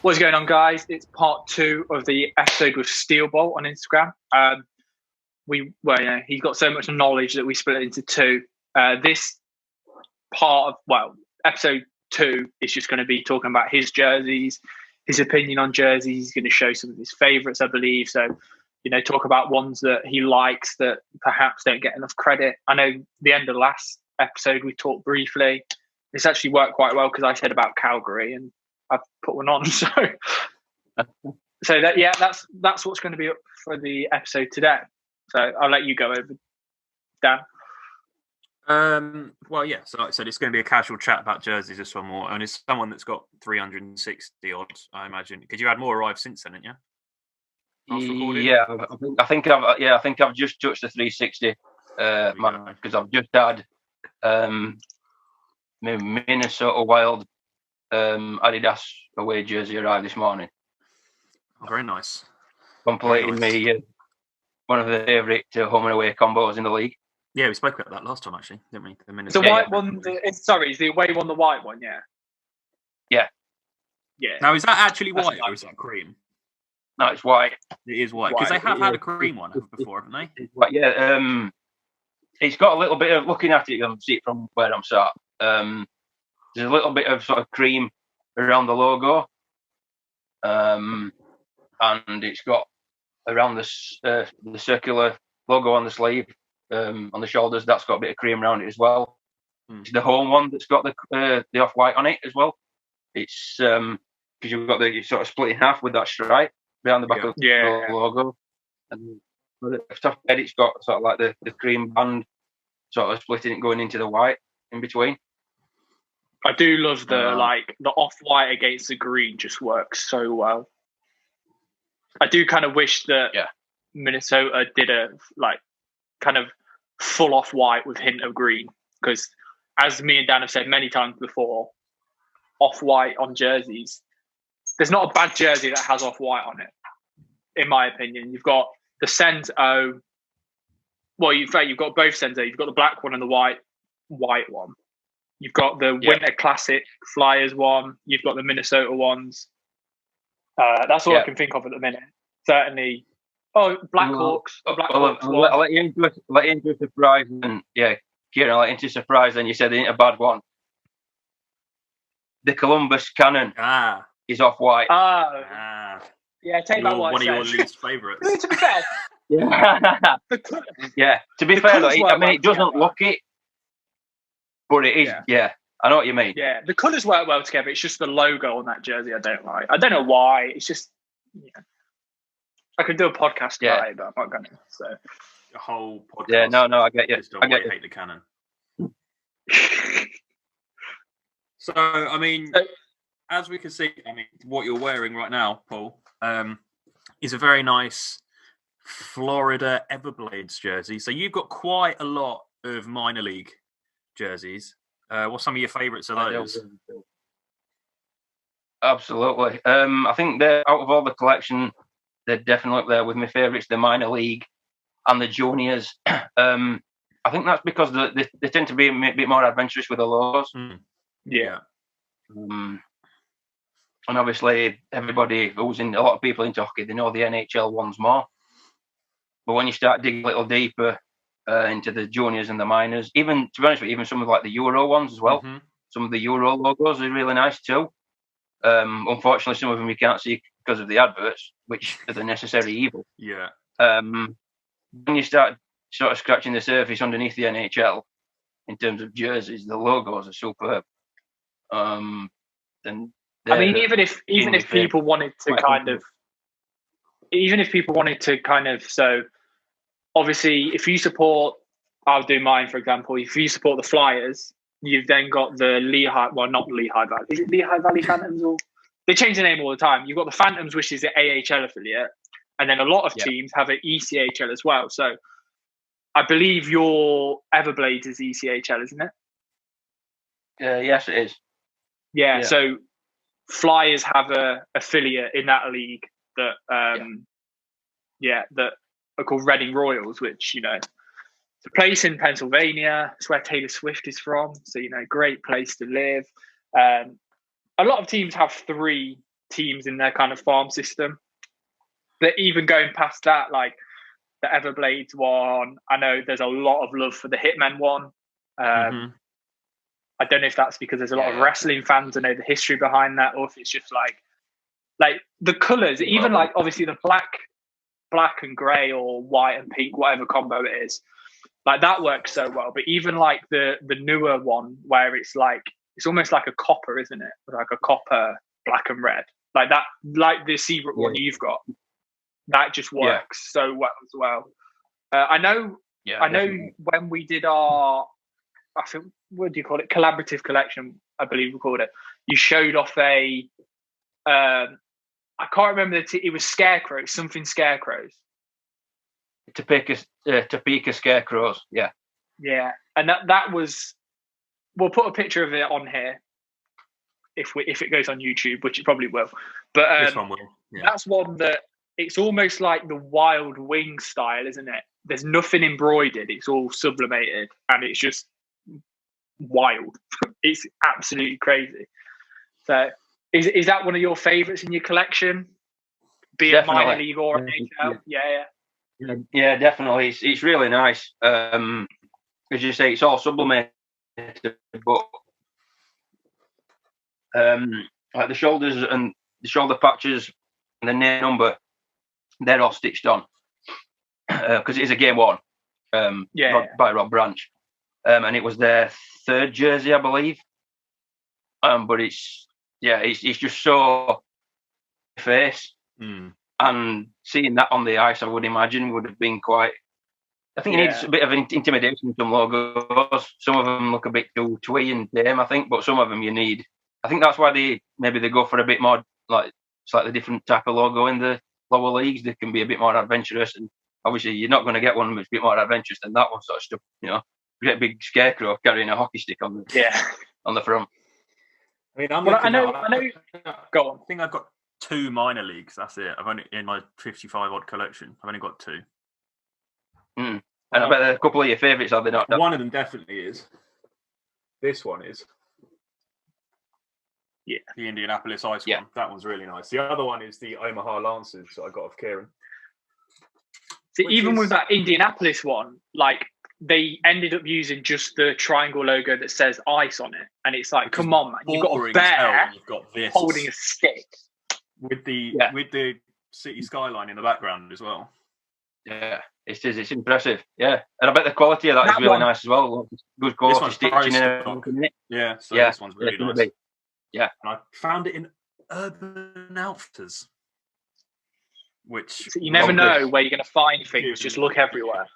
What's going on, guys? It's part 2 of the episode with Steelbolt on Instagram. He's got so much knowledge that we split it into 2. This part of, episode 2 is just going to be talking about his jerseys, his opinion on jerseys. He's going to show some of his favourites, I believe. So, talk about ones that he likes that perhaps don't get enough credit. I know the end of the last episode we talked briefly. This actually worked quite well because I said about Calgary and I've put one on. So that's what's going to be up for the episode today. So I'll let you go over, Dan. So like I said, it's going to be a casual chat about jerseys this one more, and it's someone that's got 360 odd, I imagine, because you had more arrived since then, didn't you? Yeah, I think I've just touched the 360 because I've just had Minnesota Wild Adidas away jersey arrived this morning. Oh, very nice. Completing me one of the favourite home and away combos in the league. Yeah, we spoke about that last time, actually, didn't we? The white one. Is the away one the white one? Yeah. Yeah. Yeah. Now, is that actually white or is that cream? No, it's white. It is white because they have had a cream one before, haven't they? It's white, yeah. It's got a little bit of, looking at it, you can see it from where I'm sat. There's a little bit of sort of cream around the logo, and it's got around the circular logo on the sleeve, on the shoulders. That's got a bit of cream around it as well. It's the home one that's got the off-white on it as well. It's because you've got the sort of split in half with that stripe behind the back of the logo, and the top head it's got sort of like the cream band sort of splitting it going into the white in between. I do love the off-white against the green just works so well. I do kind of wish that Minnesota did a kind of full off-white with hint of green, because as me and Dan have said many times before, off-white on jerseys, there's not a bad jersey that has off-white on it, in my opinion. You've got the Sens O. Well, you've got both Sens O. You've got the black one and the white one. You've got the Winter Classic Flyers one. You've got the Minnesota ones. That's all I can think of at the minute. Certainly. Oh, Blackhawks. I'll let you into a surprise. And Kieran, I'll let you into a surprise. And you said it ain't a bad one. The Columbus Cannon is off-white. Yeah, take that one. One of your least favourites. To be fair. To be fair, though, it doesn't look it. But it is, I know what you mean. Yeah, the colours work well together. It's just the logo on that jersey I don't like. I don't know why. It's just, I could do a podcast about it, but I'm not going to. So a whole podcast. Yeah, no, I get you. I hate the cannon. So, I mean, as we can see, what you're wearing right now, Paul, is a very nice Florida Everblades jersey. So you've got quite a lot of minor league jerseys. What's some of your favourites of those? Absolutely. I think they're out of all the collection, they're definitely up there with my favourites, the minor league and the juniors. I think that's because they tend to be a bit more adventurous with the logos. Yeah. And obviously, a lot of people into hockey, they know the NHL ones more. But when you start digging a little deeper into the juniors and the minors, even, to be honest with you, even some of the Euro ones as well. Some of the Euro logos are really nice too. Unfortunately, some of them you can't see because of the adverts, which are the necessary evil. Yeah. When you start sort of scratching the surface underneath the NHL, in terms of jerseys, the logos are superb. Even if people wanted to kind of, so obviously, if you support, I'll do mine, for example, if you support the Flyers, you've then got the not Lehigh Valley. Is it Lehigh Valley Phantoms? Or they change the name all the time. You've got the Phantoms, which is the AHL affiliate, and then a lot of teams have an ECHL as well. So I believe your Everblades is ECHL, isn't it? Yes, it is. Yeah, so Flyers have a affiliate in that league that that are called Reading Royals, which, it's a place in Pennsylvania. It's where Taylor Swift is from. So, great place to live. A lot of teams have 3 teams in their kind of farm system. But even going past that, like the Everblades one, I know there's a lot of love for the Hitmen one. I don't know if that's because there's a lot of wrestling fans and know the history behind that, or if it's just like the colours, even like obviously the black and grey or white and pink, whatever combo it is, like that works so well. But even like the newer one where it's almost like a copper, isn't it? Like a copper, black and red, like that, like the Seabrook one you've got, that just works so well as well. I know when we did our, I think, what do you call it? Collaborative collection, I believe we called it. You showed off a, I can't remember it was scarecrows, something scarecrows. Topeka scarecrows, yeah. Yeah, and that was. We'll put a picture of it on here if it goes on YouTube, which it probably will. But this one will. Yeah. That's one that it's almost like the Wild Wing style, isn't it? There's nothing embroidered; it's all sublimated, and it's just wild. It's absolutely crazy. So, is that one of your favourites in your collection? Be it minor league or NHL? Yeah, definitely. It's really nice. As you say, it's all sublimated, but like the shoulders and the shoulder patches and the name number, they're all stitched on because it is a game one by Rob Branch, and it was their third jersey, I believe. But it's just so face. And seeing that on the ice, I would imagine, would have been quite. I think it needs a bit of intimidation in some logos. Some of them look a bit too twee and tame, I think, but some of them you need. I think that's why they go for a bit more like slightly different type of logo in the lower leagues. They can be a bit more adventurous, and obviously you're not going to get one that's a bit more adventurous than that one sort of stuff. You know, you get a big scarecrow carrying a hockey stick on the front. I mean, I know. Go on. I think I've got 2 minor leagues. That's it. I've only in my 55 odd collection. I've only got 2. And I bet a couple of your favourites are they not? One of them definitely is. This one is. Yeah. The Indianapolis Ice one. That one's really nice. The other one is the Omaha Lancers that I got off Kieran. See, even with that Indianapolis one, like they ended up using just the triangle logo that says ice on it, and it's like, come on, man, you've got a bear you've got this holding a stick with the city skyline in the background as well. Yeah, it's impressive. Yeah, and I bet the quality of that is really nice as well. Good quality stitching in it. Yeah, so this one's really nice. Yeah, and I found it in Urban Outfitters, which so you never know where you're going to find things. Just look everywhere.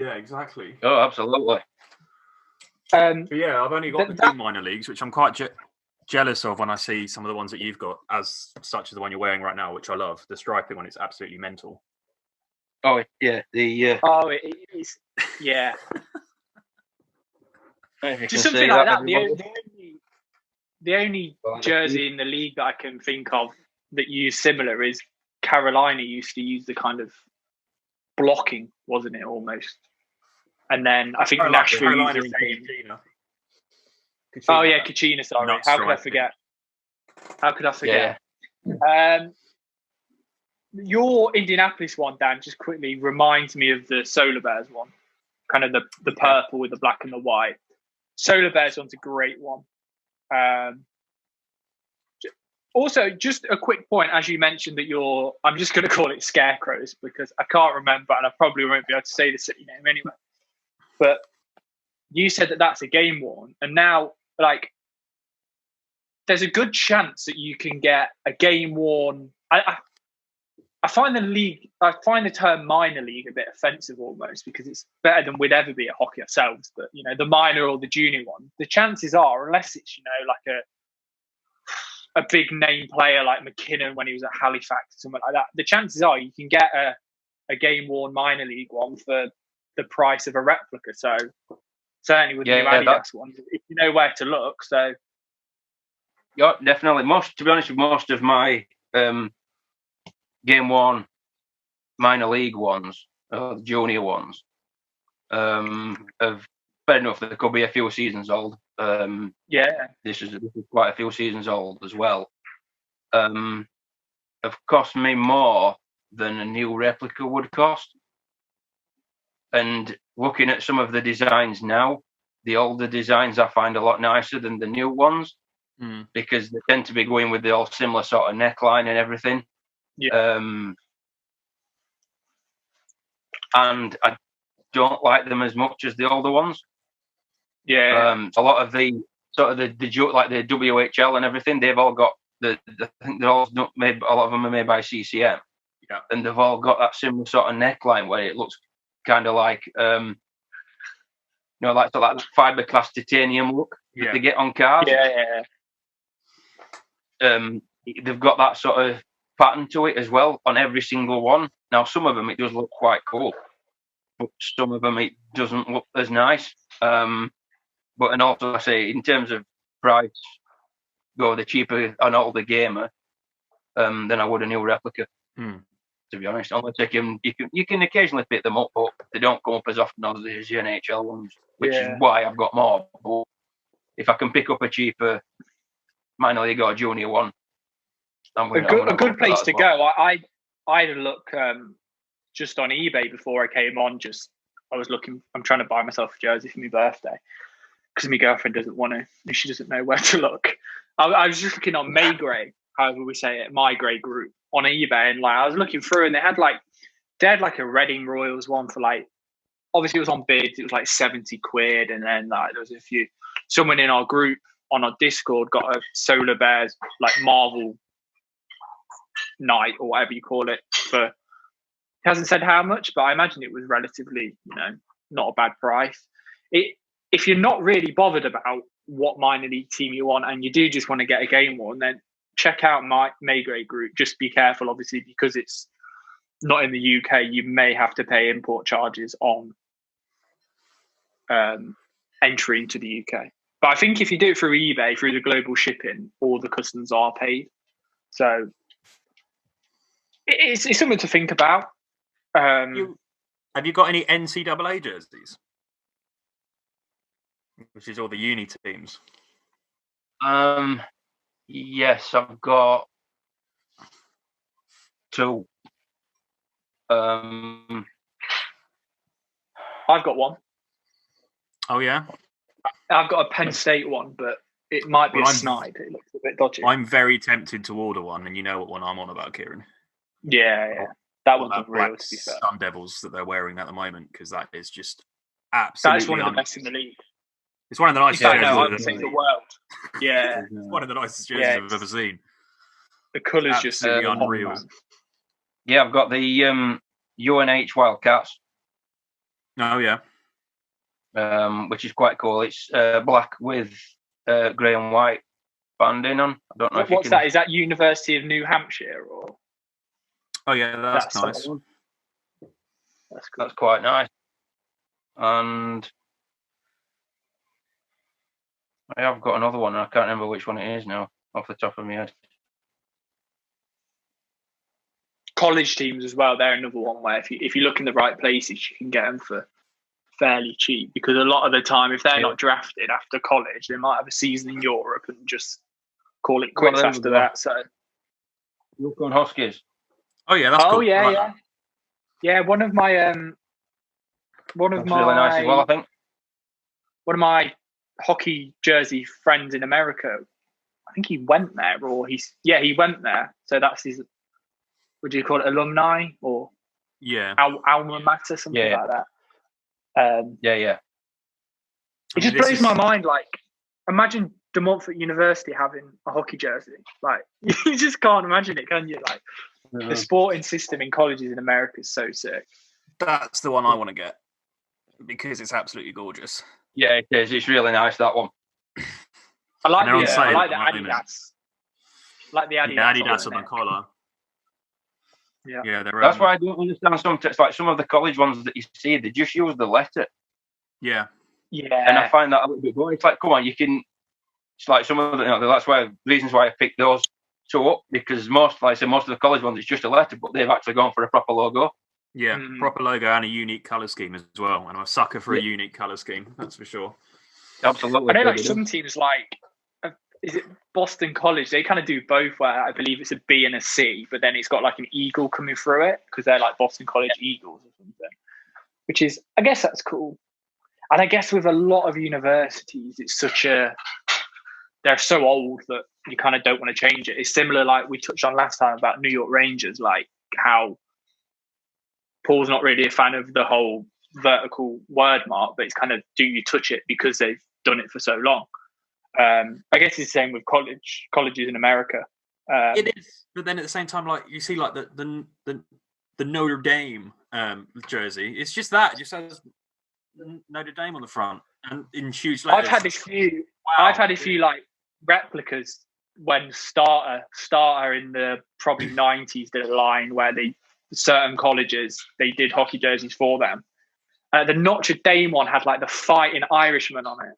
Yeah, exactly. Oh, absolutely. But yeah, I've only got the 2 minor leagues, which I'm quite jealous of when I see some of the ones that you've got, as such as the one you're wearing right now, which I love. The striping on it's absolutely mental. Oh yeah, Oh, it is. Yeah. Just something like that. The only jersey in the league that I can think of that used similar is Carolina used to use the kind of blocking, wasn't it, almost? And then I think Nashville used the same. Kachina. Oh yeah, Kachina, sorry. How could I forget? Yeah. Your Indianapolis one, Dan, just quickly reminds me of the Solar Bears one. Kind of the purple with the black and the white. Solar Bears one's a great one. Also, just a quick point, as you mentioned that I'm just going to call it Scarecrows because I can't remember and I probably won't be able to say the city name anyway. But you said that that's a game worn, and now, like, there's a good chance that you can get a game worn. I find the term minor league a bit offensive almost because it's better than we'd ever be at hockey ourselves. But, you know, the minor or the junior one, the chances are, unless it's, you know, like a big name player like McKinnon when he was at Halifax, something like that, the chances are you can get a game worn minor league one for the price of a replica. So certainly with the new Adidas ones, if you know where to look. So yeah, definitely. To be honest, with most of my game worn minor league ones, the junior ones, have fair enough. They could be a few seasons old. This is quite a few seasons old as well. have cost me more than a new replica would cost. And looking at some of the designs now, the older designs I find a lot nicer than the new ones because they tend to be going with the all similar sort of neckline and everything. Yeah. And I don't like them as much as the older ones. Yeah. A lot of the sort of the like the WHL and everything, they've all got I think they're all made. A lot of them are made by CCM. Yeah. And they've all got that similar sort of neckline where it looks kind of like like fiberglass titanium look that they get on cars. Yeah. They've got that sort of pattern to it as well on every single one. Now, some of them it does look quite cool, but some of them it doesn't look as nice. But and also I say in terms of price, go the cheaper an older gamer than I would a new replica. To be honest, unless you can occasionally pick them up, but they don't come up as often as the NHL ones, which is why I've got more. But if I can pick up a cheaper minor league or junior one, a good place to go. I had a look just on eBay before I came on. I was looking. I'm trying to buy myself a jersey for my birthday because my girlfriend doesn't want to. She doesn't know where to look. I was just looking on Maygrey, however we say it, My Grey Group on eBay, and I was looking through, and they had a Reading Royals one for obviously it was on bids. It was like 70 quid, and then there was a few. Someone in our group on our Discord got a Solar Bears Marvel night or whatever you call it for. He hasn't said how much, but I imagine it was relatively, not a bad price. If you're not really bothered about what minor league team you want, and you do just want to get a game one, then check out my Maygrey Group. Just be careful, obviously, because it's not in the UK. You may have to pay import charges on entry into the UK. But I think if you do it through eBay, through the global shipping, all the customs are paid. So it's something to think about. Have you got any NCAA jerseys? Which is all the uni teams. Yes, I've got 2. I've got 1. Oh yeah, I've got a Penn State one, but it might be a snipe. It looks a bit dodgy. I'm very tempted to order one, and you know what one I'm on about, Kieran. Yeah. That one's unreal, to be fair. Sun Devils that they're wearing at the moment, because that is just absolutely. That's one of the best in the league. It's one of the nicest jerseys in the world. Yeah, it's one of the nicest jerseys I've ever seen. The colours just unreal. Yeah, I've got the UNH Wildcats. Oh yeah, which is quite cool. It's black with grey and white banding on. I don't know what's that? Is that University of New Hampshire or? Oh yeah, that's nice. That's quite nice. And I have got another one, and I can't remember which one it is now off the top of my head. College teams as well. They're another one where if you look in the right places, you can get them for fairly cheap. Because a lot of the time, if they're not drafted after college, they might have a season in Europe and just call it quits after that. So, Yukon Huskies. Oh yeah, that's cool. Oh yeah. One of my really nice as well, I think. One of my hockey jersey friends in America, I think he went there, or he went there. So that's his. Would you call it alumni or alma mater, something like that? Yeah. It just blows my mind. Imagine De Montfort University having a hockey jersey. You just can't imagine it, can you? The sporting system in colleges in America is so sick. That's the one I want to get because it's absolutely gorgeous. Yeah, it is. It's really nice, that one. I like the Adidas. Like the Adidas on the collar. Yeah, that's why I don't understand some of the college ones that you see. They just use the letter. Yeah. And I find that a little bit boring. It's come on, you can. It's like some of the. That's why reasons why I picked those 2 up, because most of the college ones it's just a letter, but they've actually gone for a proper logo. Yeah, proper logo and a unique colour scheme as well. And I'm a sucker for a unique colour scheme, that's for sure. Absolutely. I know some teams is it Boston College? They kind of do both, where I believe it's a B and a C, but then it's got like an eagle coming through it because they're like Boston College Eagles or something. Which is, I guess that's cool. And I guess with a lot of universities, it's they're so old that you kind of don't want to change it. It's similar, like we touched on last time about New York Rangers, like how Paul's not really a fan of the whole vertical word mark, but it's kind of, do you touch it because they've done it for so long? I guess it's the same with colleges in America. It is, but then at the same time, like you see, like the Notre Dame jersey, it's just that, it just says Notre Dame on the front and in huge letters. I've had a few like replicas when Starter in the probably 90s did a line where certain colleges, they did hockey jerseys for them. The Notre Dame one had like the Fighting Irishman on it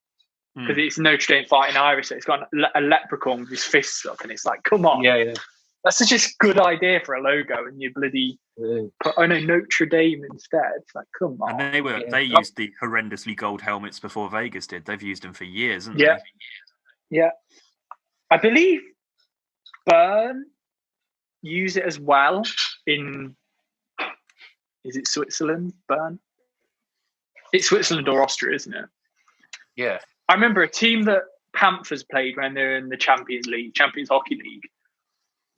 because it's Notre Dame Fighting Irish. So it's got a leprechaun with his fists up, and it's like, come on. Yeah. That's such a good idea for a logo, and you bloody put Notre Dame instead. It's like, come on. And they used the horrendously gold helmets before Vegas did. They've used them for years, haven't they? Yeah. I believe Bern use it as well in, is it Switzerland, Bern? It's Switzerland or Austria, isn't it? Yeah. I remember a team that Panthers played when they were in the Champions Hockey League,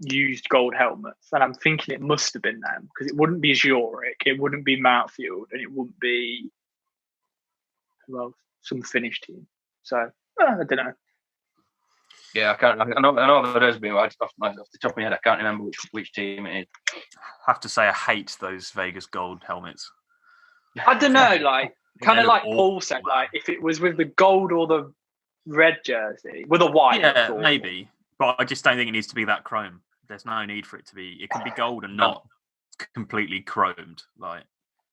used gold helmets, and I'm thinking it must have been them because it wouldn't be Zurich, it wouldn't be Mountfield, and it wouldn't be some Finnish team. So I don't know. Yeah, I know there has been. Off the top of my head, I can't remember which team it is. I have to say, I hate those Vegas gold helmets. I don't know, like kind of like Paul said, like if it was with the gold or the red jersey with a white, yeah, maybe. But I just don't think it needs to be that chrome. There's no need for it to be. It can be gold and not completely chromed. Like,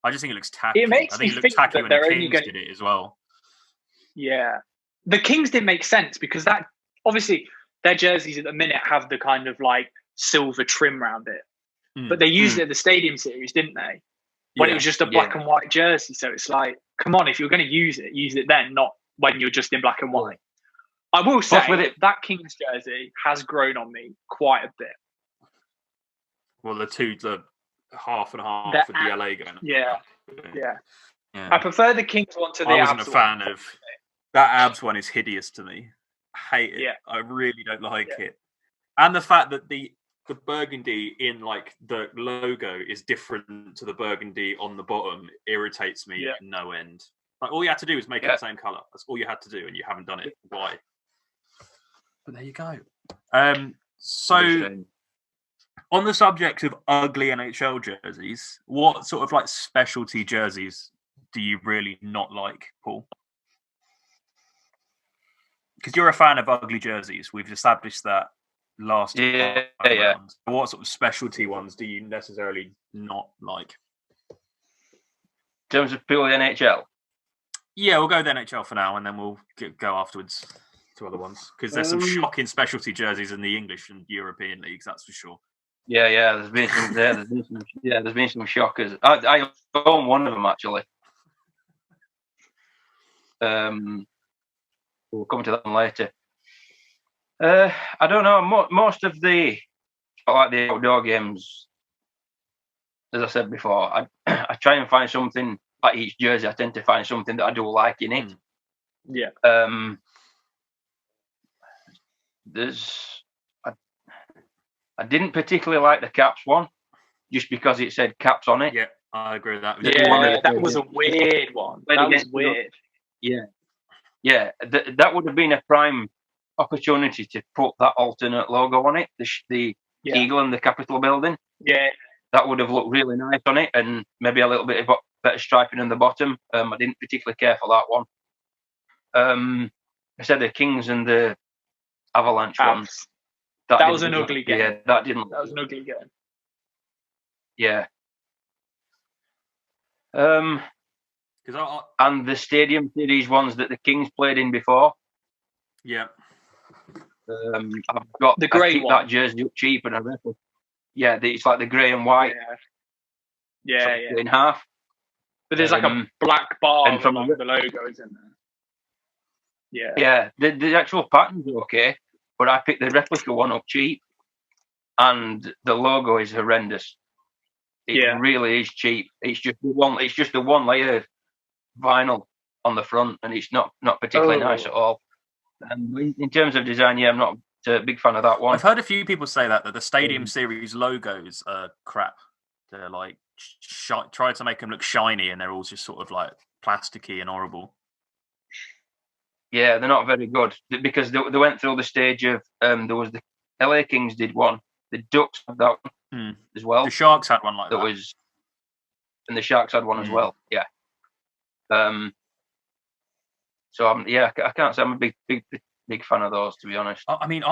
I just think it looks tacky. It makes I think me it looks tacky when the Kings did it as well. Yeah, the Kings didn't make sense because that obviously their jerseys at the minute have the kind of like silver trim around it, but they used it at the Stadium Series, didn't they? When it was just a black and white jersey. So it's like, come on, if you're going to use it then, not when you're just in black and white. I will say that Kings jersey has grown on me quite a bit. Well, the half and half with the LA going. Yeah. I prefer the Kings one to the Abs. I wasn't a fan of that Abs one. Is hideous to me. I hate it. Yeah. I really don't like it. And the fact that the burgundy in like the logo is different to the burgundy on the bottom irritates me no end. Like, all you had to do was make it the same colour. That's all you had to do, and you haven't done it. Why? But there you go. So, on the subject of ugly NHL jerseys, what sort of like specialty jerseys do you really not like, Paul? Because you're a fan of ugly jerseys. We've established that last time. What sort of specialty ones do you necessarily not like? In terms of purely NHL? Yeah, we'll go with NHL for now, and then we'll go afterwards to other ones, because there's some shocking specialty jerseys in the English and European leagues, that's for sure. Yeah. There's been some shockers. I own one of them actually. We'll come to that one later. I don't know. Most of the outdoor games, as I said before, I try and find something like each jersey. I tend to find something that I do like in it. Yeah. I didn't particularly like the Caps one, just because it said Caps on it. Yeah, I agree with that. That was a weird one. That was weird. Yeah. That would have been a prime opportunity to put that alternate logo on it, the eagle and the Capitol building. Yeah. That would have looked really nice on it, and maybe a little bit of better striping in the bottom. I didn't particularly care for that one. I said the Kings and the Avalanche one. That was an ugly game. Yeah, that was an ugly game. Yeah. And the Stadium Series ones that the Kings played in before. Yeah. I've got the grey one. That jersey up cheap, and I reckon. Yeah, it's like the grey and white. Yeah. In half. But there's like a black bar and from the logo, isn't there? Yeah. The actual pattern's okay. but I picked the replica one up cheap, and the logo is horrendous. It really is cheap. It's just the one layer vinyl on the front, and it's not particularly nice at all. And in terms of design, I'm not a big fan of that one. I've heard a few people say that the Stadium Series logos are crap. They're like try to make them look shiny, and they're all just sort of like plasticky and horrible. Yeah, they're not very good because they went through the stage of there was the LA Kings did one, the Ducks had that one as well. The Sharks had one like that. And the Sharks had one as well. Yeah. So I can't say I'm a big fan of those, to be honest. I mean,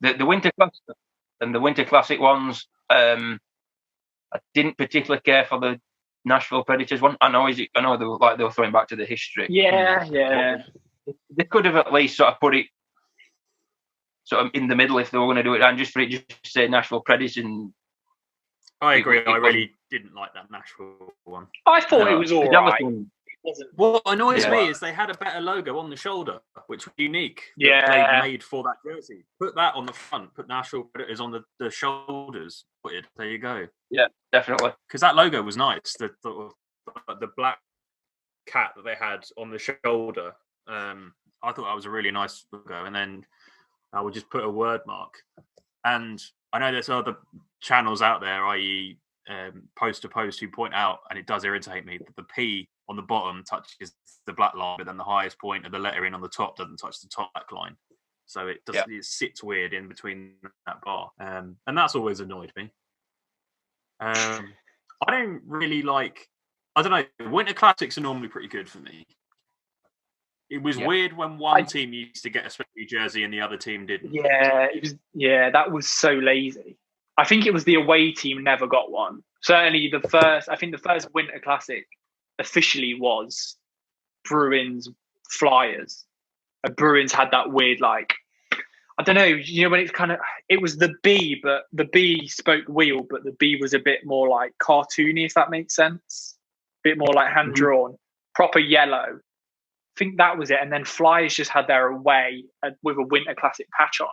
the Winter Classic and the Winter Classic ones. I didn't particularly care for the Nashville Predators one. I know they were throwing back to the history. Yeah. They could have at least sort of put it sort of in the middle if they were going to do it, and just for it just say Nashville Predators. And I agree. I really didn't like that Nashville one. I thought it was all right. What annoys me is they had a better logo on the shoulder, which was unique. Yeah, they made for that jersey. Put that on the front. Put Nashville Predators on the shoulders. There you go. Yeah, definitely. Because that logo was nice. The black cat that they had on the shoulder. I thought that was a really nice logo. And then I would just put a word mark. And I know there's other channels out there, i.e. Post to Post, who point out, and it does irritate me, that the P on the bottom touches the black line, but then the highest point of the lettering on the top doesn't touch the top black line. So it does. It sits weird in between that bar, and that's always annoyed me. I don't really like. I don't know. Winter Classics are normally pretty good for me. It was weird when one team used to get a special jersey and the other team didn't. Yeah, it was. Yeah, that was so lazy. I think it was the away team never got one. Certainly the first Winter Classic officially was Bruins Flyers. Bruins had that weird, like, I don't know, when it's kind of, it was the B, but the B spoke wheel, but the B was a bit more like cartoony, if that makes sense. A bit more like hand-drawn, proper yellow. I think that was it. And then Flyers just had their away with a Winter Classic patch on.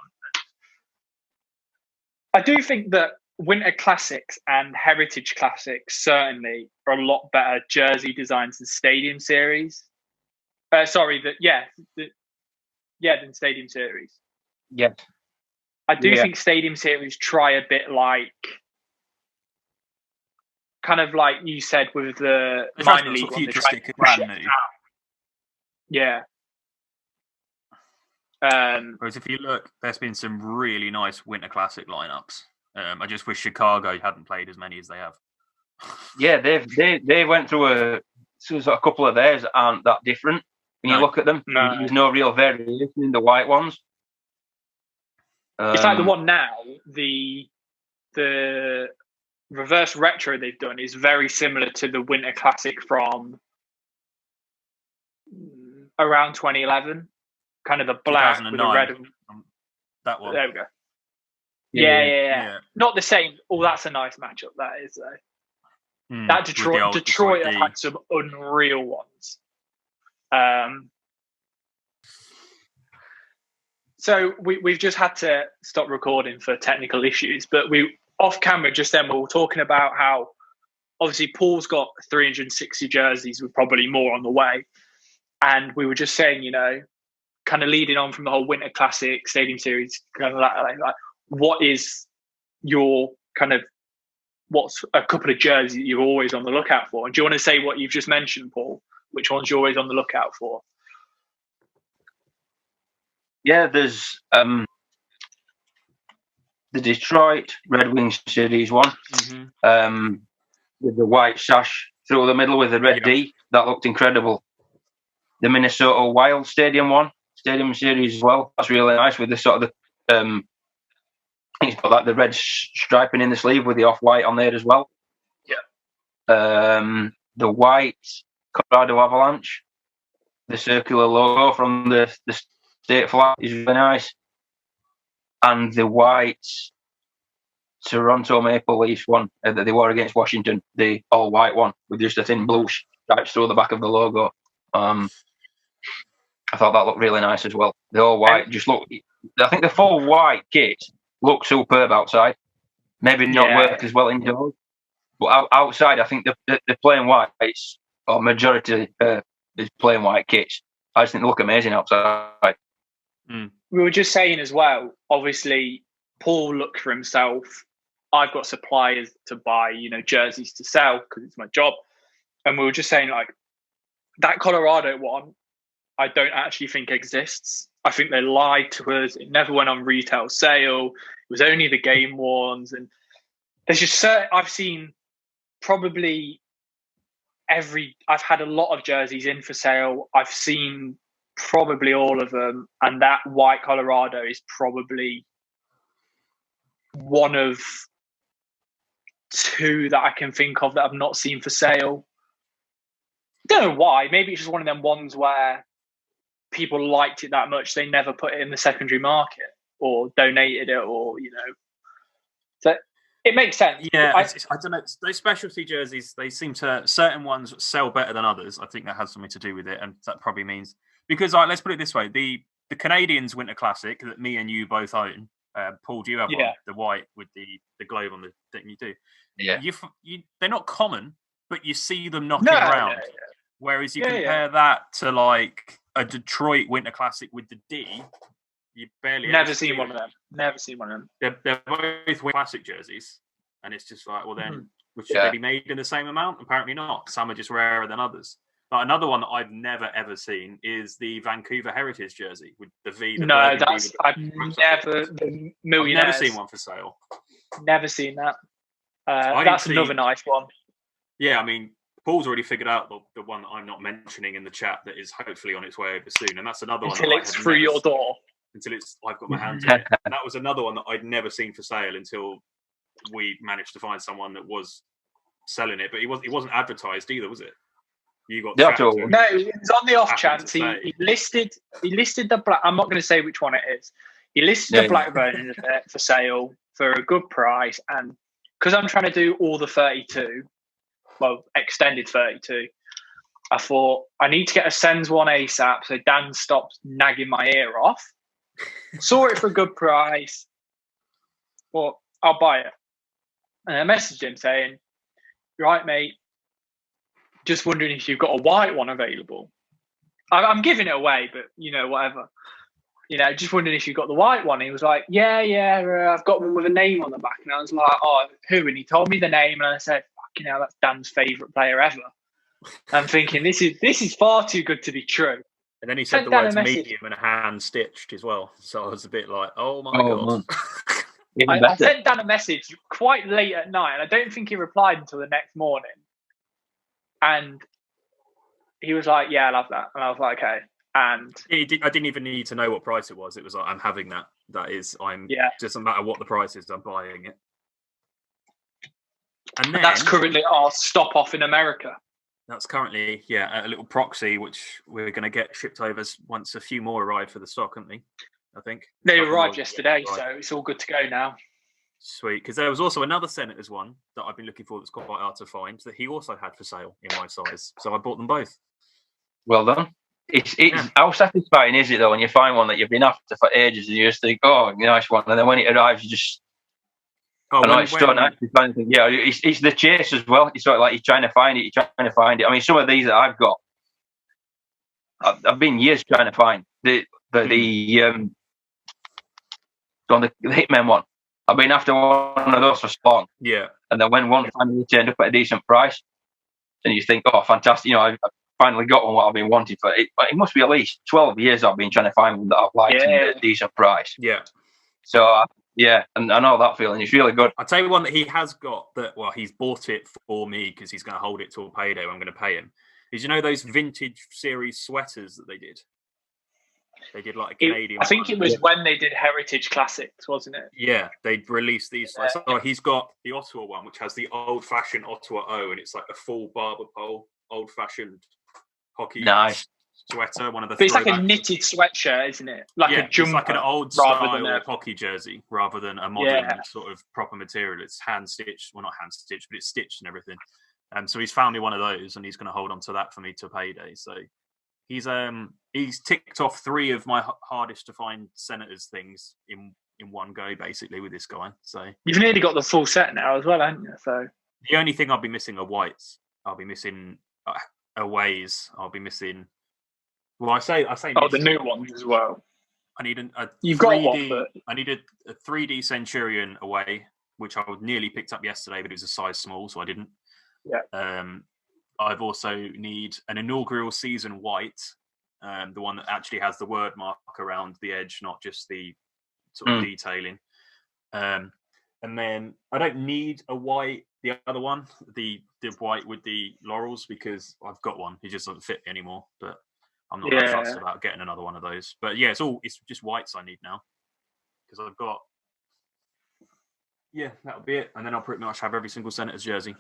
I do think that Winter Classics and Heritage Classics certainly are a lot better jersey designs than Stadium Series. Than Stadium Series. Yeah. I do think Stadium Series try a bit like, kind of like you said with the minor league one. Futuristic, brand new. Yeah. Whereas if you look, there's been some really nice Winter Classic lineups. I just wish Chicago hadn't played as many as they have. Yeah, they went through a couple of theirs aren't that different. When you look at them, there's no real variation in the white ones. It's like the one now, the reverse retro they've done is very similar to the Winter Classic from around 2011. Kind of the black with the red. That one. There we go. Yeah. Not the same. Oh, that's a nice matchup. That is though. That Detroit have had some unreal ones. So we've just had to stop recording for technical issues, but we off camera just then we were talking about how obviously Paul's got 360 jerseys with probably more on the way, and we were just saying, kind of leading on from the whole Winter Classic Stadium Series, kind of like what is your kind of what's a couple of jerseys that you're always on the lookout for? And do you want to say what you've just mentioned, Paul? Which ones you're always on the lookout for? Yeah, there's the Detroit Red Wings Series one, with the white sash through the middle with the red D. That looked incredible. The Minnesota Wild Stadium Series as well. That's really nice with the sort of the he's got like the red striping in the sleeve with the off-white on there as well. Yeah. The white Colorado Avalanche, the circular logo from the state flag is really nice. And the white Toronto Maple Leafs one that they wore against Washington, the all-white one with just a thin blue stripes through the back of the logo. I thought that looked really nice as well. The all-white just looked I think the full white kit looks superb outside. Maybe not work as well indoors, but outside, I think the plain whites or majority is plain white kits. I just think they look amazing outside. We were just saying as well. Obviously, Paul looked for himself. I've got suppliers to buy, jerseys to sell because it's my job. And we were just saying, like, that Colorado one, I don't actually think exists. I think they lied to us. It never went on retail sale. It was only the game ones. And there's just I've seen probably I've had a lot of jerseys in for sale. I've seen probably all of them. And that white Colorado is probably one of two that I can think of that I've not seen for sale. Don't know why. Maybe it's just one of them ones where people liked it that much they never put it in the secondary market or donated it, or so it makes sense. Yeah, I don't know. Those specialty jerseys, they seem to, certain ones sell better than others. I think that has something to do with it, and that probably means because let's put it this way: the Canadians Winter Classic that me and you both own. Paul, do you have one? The white with the globe on the thing? You do. Yeah. They're not common, but you see them knocking around. Yeah. Whereas you compare that to like a Detroit Winter Classic with the D, you barely never seen one of them. Never seen one of them. They're both Winter Classic jerseys, and it's just like, well, then should they be made in the same amount? Apparently not. Some are just rarer than others. But another one that I've never ever seen is the Vancouver Heritage jersey with the V. I've never seen one for sale. Never seen that. That's another nice one. Yeah, I mean, Paul's already figured out the one that I'm not mentioning in the chat that is hopefully on its way over soon, and that's another one. Until it's through your door. I've got my hands on it, and that was another one that I'd never seen for sale until we managed to find someone that was selling it. But he wasn't advertised either, was it? You got no, it was on the off chance. He listed the black. I'm not going to say which one it is. He listed the black version of it for sale for a good price, and because I'm trying to do all the 32. Well, extended 32. I thought I need to get a Sens one ASAP, so Dan stopped nagging my ear off. Saw it for a good price. Thought I'll buy it, and I messaged him saying, "Right, mate. Just wondering if you've got a white one available." I'm giving it away, but whatever. Just wondering if you've got the white one. He was like, "Yeah, I've got one with a name on the back." And I was like, "Oh, who?" And he told me the name, and I said, that's Dan's favourite player ever. I'm thinking this is far too good to be true. And then he said the words medium and hand stitched as well. So I was a bit like, oh my god. I sent Dan a message quite late at night, and I don't think he replied until the next morning. And he was like, "Yeah, I love that." And I was like, "Okay." And I didn't even need to know what price it was. It was like, I'm having that. That is, doesn't matter what the price is, I'm buying it. And then, that's currently our stop off in America. That's currently, a little proxy, which we're going to get shipped over once a few more arrive for the stock, aren't they? I think. They arrived yesterday, so it's all good to go now. Sweet, because there was also another Senators one that I've been looking for that's quite hard to find that he also had for sale in my size. So I bought them both. Well done. It's how satisfying is it, though, when you find one that you've been after for ages and you just think, oh, nice one. And then when it arrives, you just... it's the chase as well. It's sort of like you're trying to find it. I mean, some of these that I've got, I've been years trying to find the Hitman one. I've been after one of those for so long. Yeah. And then when one finally turned up at a decent price, then you think, oh, fantastic! I've finally got one what I've been wanting for it. But it must be at least 12 years I've been trying to find one that I've liked at a decent price. Yeah. So. And I know that feeling. It's really good. I'll tell you one that he has got he's bought it for me because he's going to hold it till payday when I'm going to pay him. Is those vintage series sweaters that they did? They did like a Canadian I think it was when they did Heritage Classics, wasn't it? Yeah, they'd released these. So he's got the Ottawa one, which has the old-fashioned Ottawa O, and it's like a full barber pole, old-fashioned hockey sweater, one of the. But it's like a knitted sweatshirt, isn't it? Like a jumper, it's like an old style hockey jersey rather than a modern sort of proper material. It's hand stitched, well, not hand stitched, but it's stitched and everything. So he's found me one of those, and he's going to hold on to that for me till payday. So He's ticked off 3 of my hardest to find Senators things in one go, basically, with this guy. So you've nearly got the full set now as well, haven't you? So the only thing I'll be missing are whites. I'll be missing aways. I'll be missing. Well, I say. Oh, the new ones as well. I need a You've 3D, got one, but I needed a 3D Centurion away, which I nearly picked up yesterday, but it was a size small, so I didn't. Yeah. I've also need an inaugural season white, the one that actually has the word mark around the edge, not just the sort of detailing. And then I don't need a white, the other one, the white with the laurels, because I've got one. It just doesn't fit me anymore. But I'm not that fussed about getting another one of those. But yeah, it's just whites I need now, because I've got. Yeah, that'll be it, and then I'll pretty much have every single Senators jersey.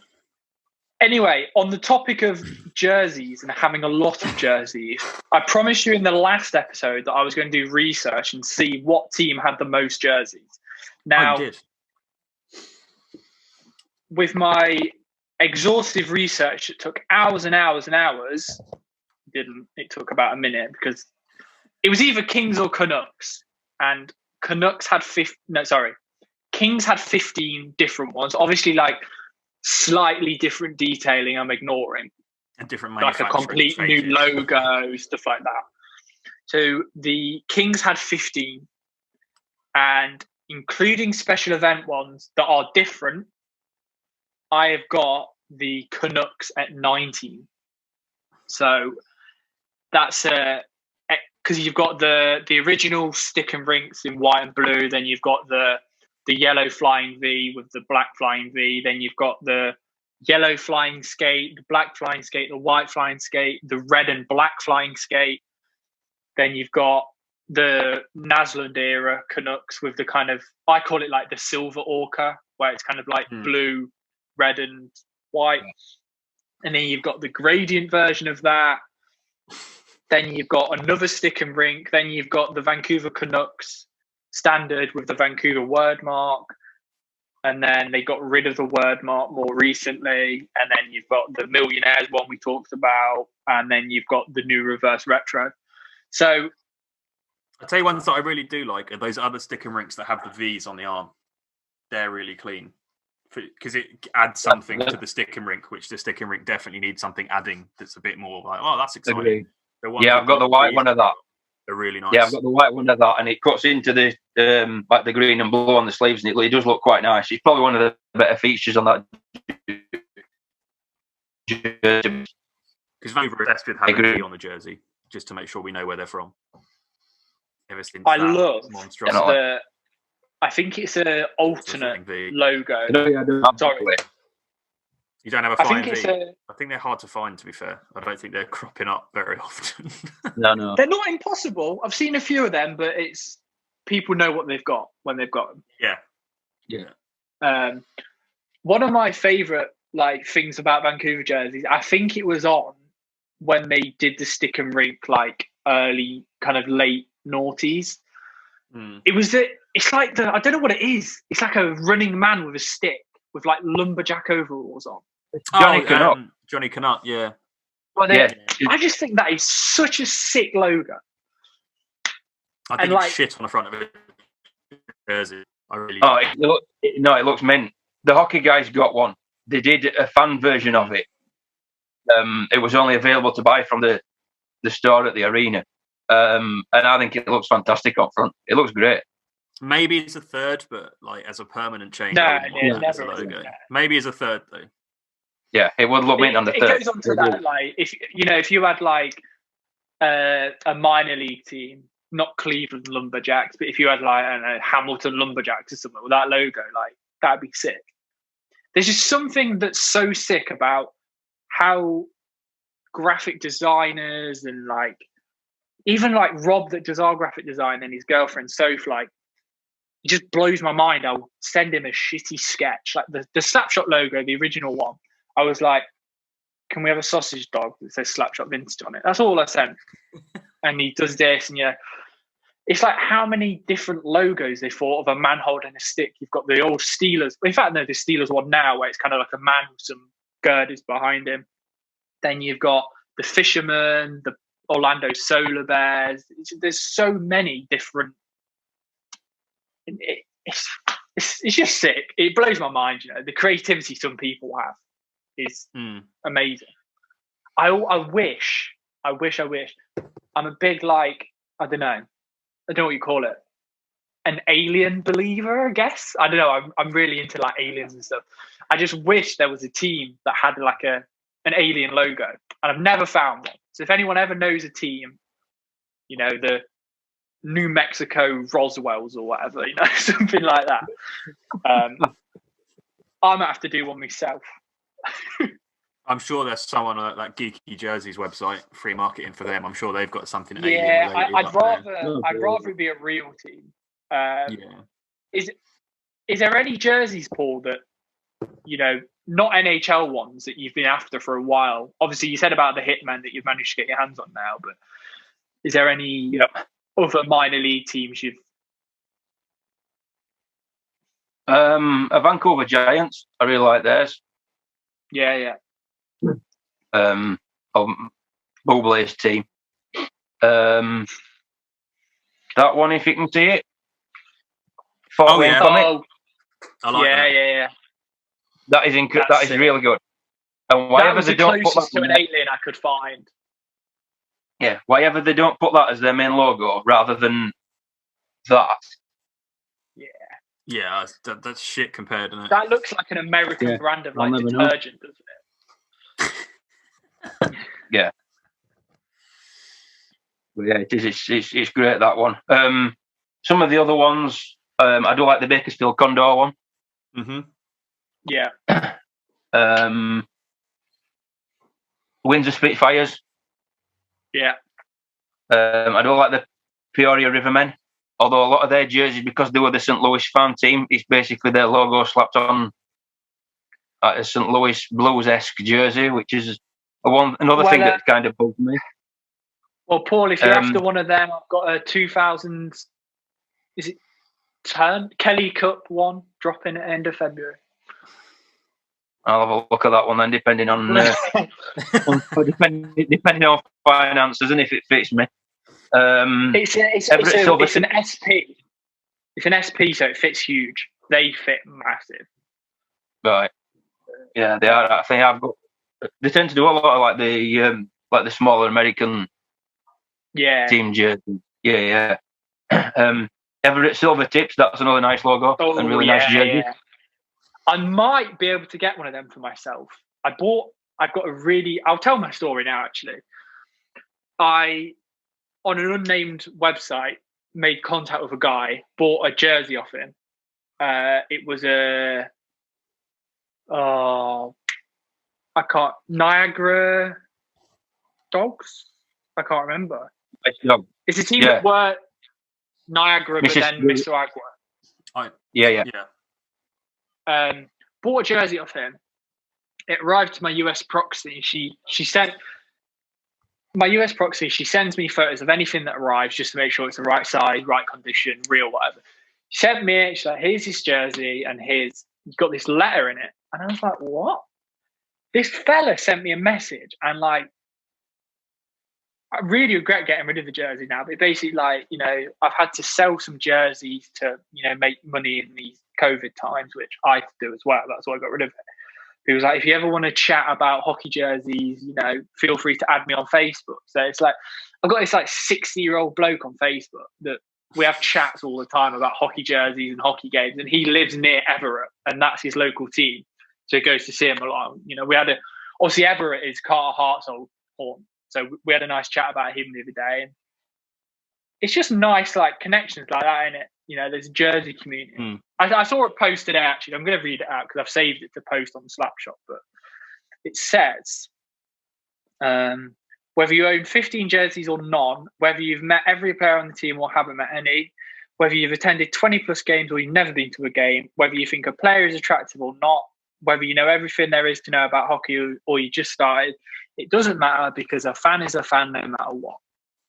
Anyway, on the topic of jerseys and having a lot of jerseys, I promised you in the last episode that I was going to do research and see what team had the most jerseys. Now, you did. With my exhaustive research, it took hours and hours and hours. It took about a minute, because it was either Kings or Canucks, and Kings had 15 different ones. Obviously, like slightly different detailing I'm ignoring. And different like a complete new logo, stuff like that. So the Kings had 15, and including special event ones that are different, I have got the Canucks at 19. So that's because you've got the original stick and rinks in white and blue, then you've got the yellow flying V with the black flying V, then you've got the yellow flying skate, the black flying skate, the white flying skate, the red and black flying skate. Then you've got the Naslund era Canucks with the kind of, I call it like the silver orca, where it's kind of like blue, red and white. And then you've got the gradient version of that. Then you've got another stick and rink. Then you've got the Vancouver Canucks standard with the Vancouver word mark. And then they got rid of the word mark more recently. And then you've got the Millionaires one we talked about. And then you've got the new reverse retro. So I'll tell you ones that I really do like are those other stick and rinks that have the V's on the arm. They're really clean, because it adds something to the stick and rink, which the stick and rink definitely needs something adding that's a bit more like, oh, that's exciting. Yeah, I've got the white one of that. They're really nice. Yeah, I've got the white one of that, and it cuts into the like the green and blue on the sleeves, and it does look quite nice. It's probably one of the better features on that jersey. Because Vancouver are obsessed with having a V on the jersey, just to make sure we know where they're from. Ever since I love monstrosity. I think it's an alternate logo. Sorry. You don't have a flying V? I think they're hard to find, to be fair. I don't think they're cropping up very often. No. They're not impossible. I've seen a few of them, but it's people know what they've got when they've got them. Yeah. One of my favourite things about Vancouver jerseys, I think it was on when they did the stick and rink early, kind of late noughties. It was it's like I don't know what it is. It's like a running man with a stick with lumberjack overalls on. Johnny Canuck, yeah. Well, I just think that is such a sick logo. I think it's shit on the front of it. Jersey. I really. It looks mint. The hockey guys got one. They did a fan version of it. It was only available to buy from the store at the arena. And I think it looks fantastic up front. It looks great. Maybe it's a third, but as a permanent change, never a logo. Maybe it's a third though. Yeah, it would look mint on the third. It goes on to that, if you had a minor league team, not Cleveland Lumberjacks, but if you had Hamilton Lumberjacks or something with that logo, that'd be sick. There's just something that's so sick about how graphic designers and even Rob that does our graphic design and his girlfriend Soph, it just blows my mind. I'll send him a shitty sketch. The Slapshot logo, the original one, I was like, can we have a sausage dog that says Slapshot Vintage on it? That's all I sent. And he does this, and it's how many different logos they thought of a man holding a stick. You've got the old Steelers. In fact, no, the Steelers one now, where it's kind of like a man with some girders behind him. Then you've got the fisherman, Orlando Solar Bears. There's so many different. It's just sick. It blows my mind. The creativity some people have is amazing. I wish. I'm a big I don't know what you call it. An alien believer, I guess. I don't know. I'm really into aliens and stuff. I just wish there was a team that had an alien logo, and I've never found one. So if anyone ever knows a team, the New Mexico Roswells or whatever, something like that, I might have to do one myself. I'm sure there's someone on that Geeky Jerseys website, free marketing for them. I'm sure they've got something. Yeah, I'd rather it be a real team. Is there any jerseys, Paul, that not NHL ones that you've been after for a while? Obviously, you said about the Hitmen that you've managed to get your hands on now, but is there any other minor league teams you've? A Vancouver Giants. I really like theirs. Yeah. Bublé's team. That one, if you can see it. Oh yeah. I like that. Yeah. That is really good. And whatever they don't put that to an alien I could find. Yeah, whatever they don't put that as their main logo rather than that. Yeah, that's shit compared to it. That looks like an American brand of detergent, doesn't it? Yeah. But yeah, it's great, that one. Some of the other ones, I do like the Bakersfield Condor one. Mm-hmm. Yeah. Windsor Spitfires. Yeah. I don't like the Peoria Rivermen, although a lot of their jerseys, because they were the St. Louis farm team, it's basically their logo slapped on a St. Louis Blues-esque jersey, which is another thing that kind of bugged me. Well, Paul, if you're after one of them, I've got a 2000, is it Kelly Cup one dropping at the end of February. I'll have a look at that one then, depending on depending on finances and if it fits me. It's an SP. It's an SP, so it fits huge. They fit massive. Right. Yeah, they are. I think they tend to do a lot of the smaller American team jerseys. Yeah. Everett Silver Tips. That's another nice logo and really nice jersey. Yeah. I might be able to get one of them for myself. I've got I'll tell my story now, actually. I, on an unnamed website, made contact with a guy, bought a jersey off him. It was Niagara Dogs? I can't remember. It's a team that were Niagara, but then Mr. Agua. Yeah. Bought a jersey off him. It arrived to my US proxy. She sent my US proxy. She sends me photos of anything that arrives just to make sure it's the right size, right condition, real, whatever. She sent me it. She's like, "Here's his jersey, and he's got this letter in it." And I was like, "What?" This fella sent me a message, and I really regret getting rid of the jersey now. But basically, I've had to sell some jerseys to, make money in these COVID times, which I had to do as well. That's why I got rid of it. He was like, if you ever want to chat about hockey jerseys, feel free to add me on Facebook. So it's like, I've got this 60-year-old bloke on Facebook that we have chats all the time about hockey jerseys and hockey games. And he lives near Everett, and that's his local team. So he goes to see him a lot. We had obviously Everett is Carter Hart's old home. So we had a nice chat about him the other day. And it's just nice, connections like that, isn't it? There's a jersey community. I saw it posted today, actually. I'm going to read it out because I've saved it to post on Slapshot. But it says, whether you own 15 jerseys or none, whether you've met every player on the team or haven't met any, whether you've attended 20-plus games or you've never been to a game, whether you think a player is attractive or not, whether you know everything there is to know about hockey or you just started, it doesn't matter because a fan is a fan no matter what.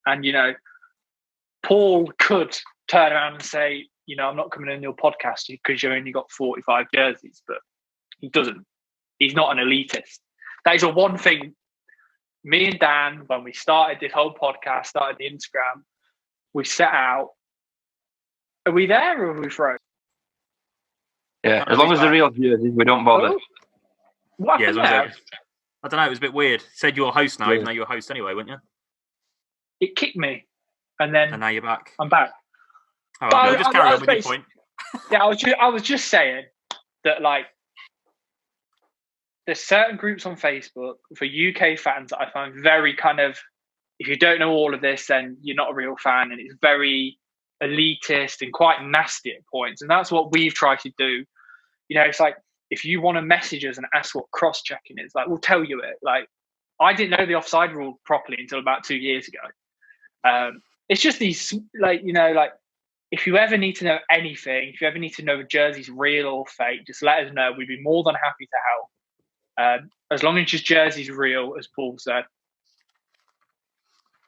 And, Paul could turn around and say, I'm not coming on your podcast because you only got 45 jerseys, but he doesn't. He's not an elitist. That is the one thing me and Dan, when we started this whole podcast, started the Instagram, we set out. Are we there or are we frozen? Yeah, as long as the real jerseys, we don't bother. Oh. What happened there? I don't know, it was a bit weird. You said you're a host now, even though you're a host anyway, weren't you? It kicked me. And now you're back. I'm back. Oh, right, just carry on with your point. Yeah, I was just saying that, like, there's certain groups on Facebook for UK fans that I find very kind of, if you don't know all of this, then you're not a real fan, and it's very elitist and quite nasty at points. And that's what we've tried to do. You know, it's like, if you want to message us and ask what cross-checking is, like, we'll tell you it. Like, I didn't know the offside rule properly until about 2 years ago. It's just these, like, you know, like, if you ever need to know anything, if you ever need to know a jersey's real or fake, just let us know. We'd be more than happy to help. As long as your jersey's real, as Paul said.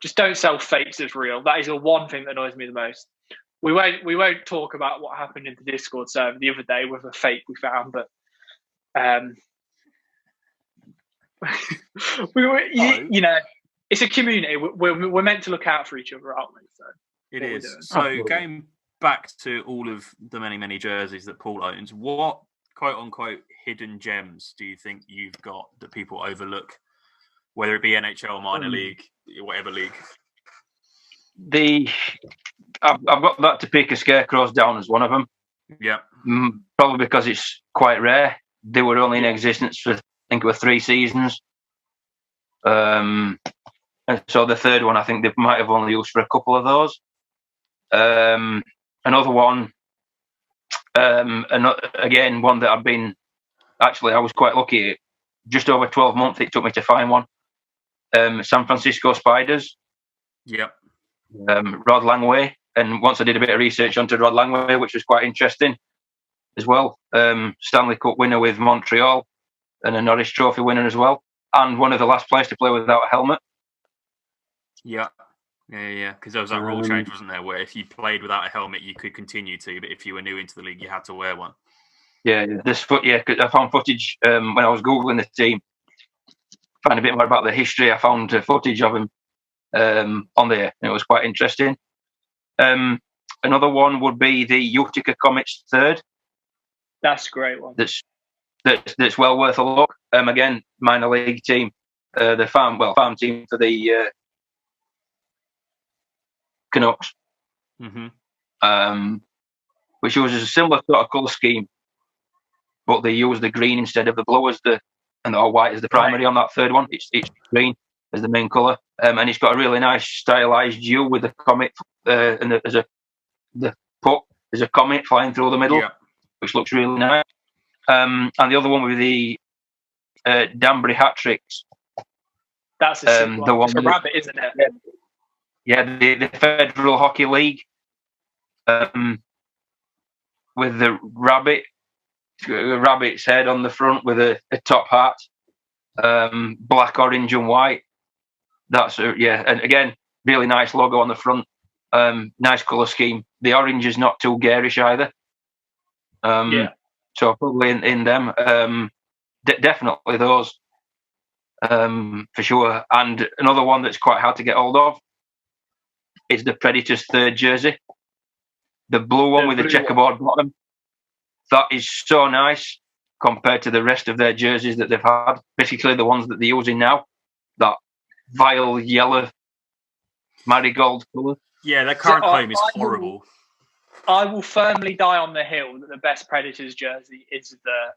Just don't sell fakes as real. That is the one thing that annoys me the most. We won't talk about what happened in the Discord server the other day with a fake we found, but you know, it's a community. We're meant to look out for each other, aren't we? So it is. So going back to all of the many jerseys that Paul owns, what quote unquote hidden gems do you think you've got that people overlook, whether it be NHL, minor league, whatever league? I've got that Topeka Scarecrows down as one of them. Yeah, probably because it's quite rare. They were only in existence for, I think it was 3 seasons. And so the third one, I think they might have only used for a couple of those. Another one, again, one that I was quite lucky. Just over 12 months it took me to find one. San Francisco Spiders. Yep. Rod Langway. And once I did a bit of research onto Rod Langway, which was quite interesting as well. Stanley Cup winner with Montreal and a Norris Trophy winner as well. And one of the last players to play without a helmet. Yeah. Because there was that rule change, wasn't there, where if you played without a helmet, you could continue to, but if you were new into the league, you had to wear one. Yeah, because I found footage when I was Googling the team, find a bit more about the history. I found footage of him on there, and it was quite interesting. Another one would be the Utica Comets third. That's a great one. That's well worth a look. Again, minor league team, the farm team for the Canucks. Mm-hmm. Which was a similar sort of colour scheme, but they used the green instead of the blue and white as the primary on that third one. It's green as the main colour, and it's got a really nice stylized U with the comet, and the puck is a comet flying through the middle, which looks really nice. And the other one with the Danbury hat tricks. That's a sick one. The one, it's a rabbit, isn't it? Yeah, the Federal Hockey League, with the rabbit's head on the front with a top hat, black, orange, and white. And again, really nice logo on the front. Nice colour scheme. The orange is not too garish either. So probably in them, definitely those, for sure. And another one that's quite hard to get hold of is the Predators third jersey, the blue one with the checkerboard bottom. That is so nice compared to the rest of their jerseys that they've had. Basically, the ones that they're using now, that vile yellow marigold colour. Yeah, their current claim is horrible. I will firmly die on the hill that the best Predators jersey is the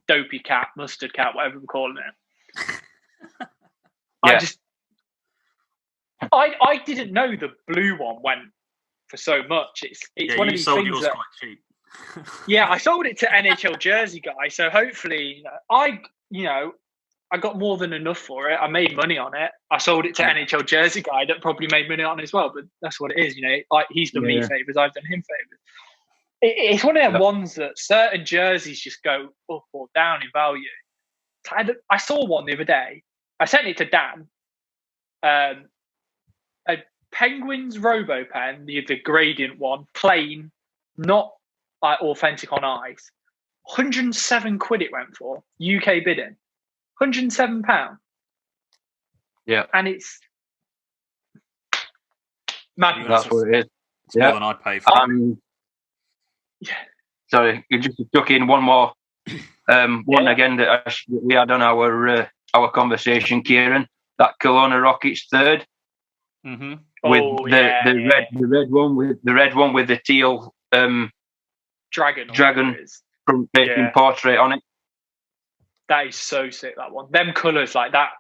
dopey cap, mustard cap, whatever we're calling it. I didn't know the blue one went for so much. It's one of these things yours that quite cheap. I sold it to NHL Jersey guy, so hopefully I got more than enough for it. I made money on it. I sold it to NHL Jersey guy that probably made money on it as well. But that's what it is, Like he's done me favours, I've done him favours. It's one of them ones that certain jerseys just go up or down in value. I saw one the other day. I sent it to Dan. A Penguins RoboPen, the gradient one, plain, not authentic on ice. 107 quid it went for, UK bidding. £107. Yeah. And it's madness. That's what it is. It's more than I'd pay for. Yeah. Sorry, you just took in one more. One again that we had on our conversation, Kieran. That Kelowna Rockets third. Mm-hmm. With the red one with the teal dragon from portrait on it. That is so sick. That one. Them colours like that.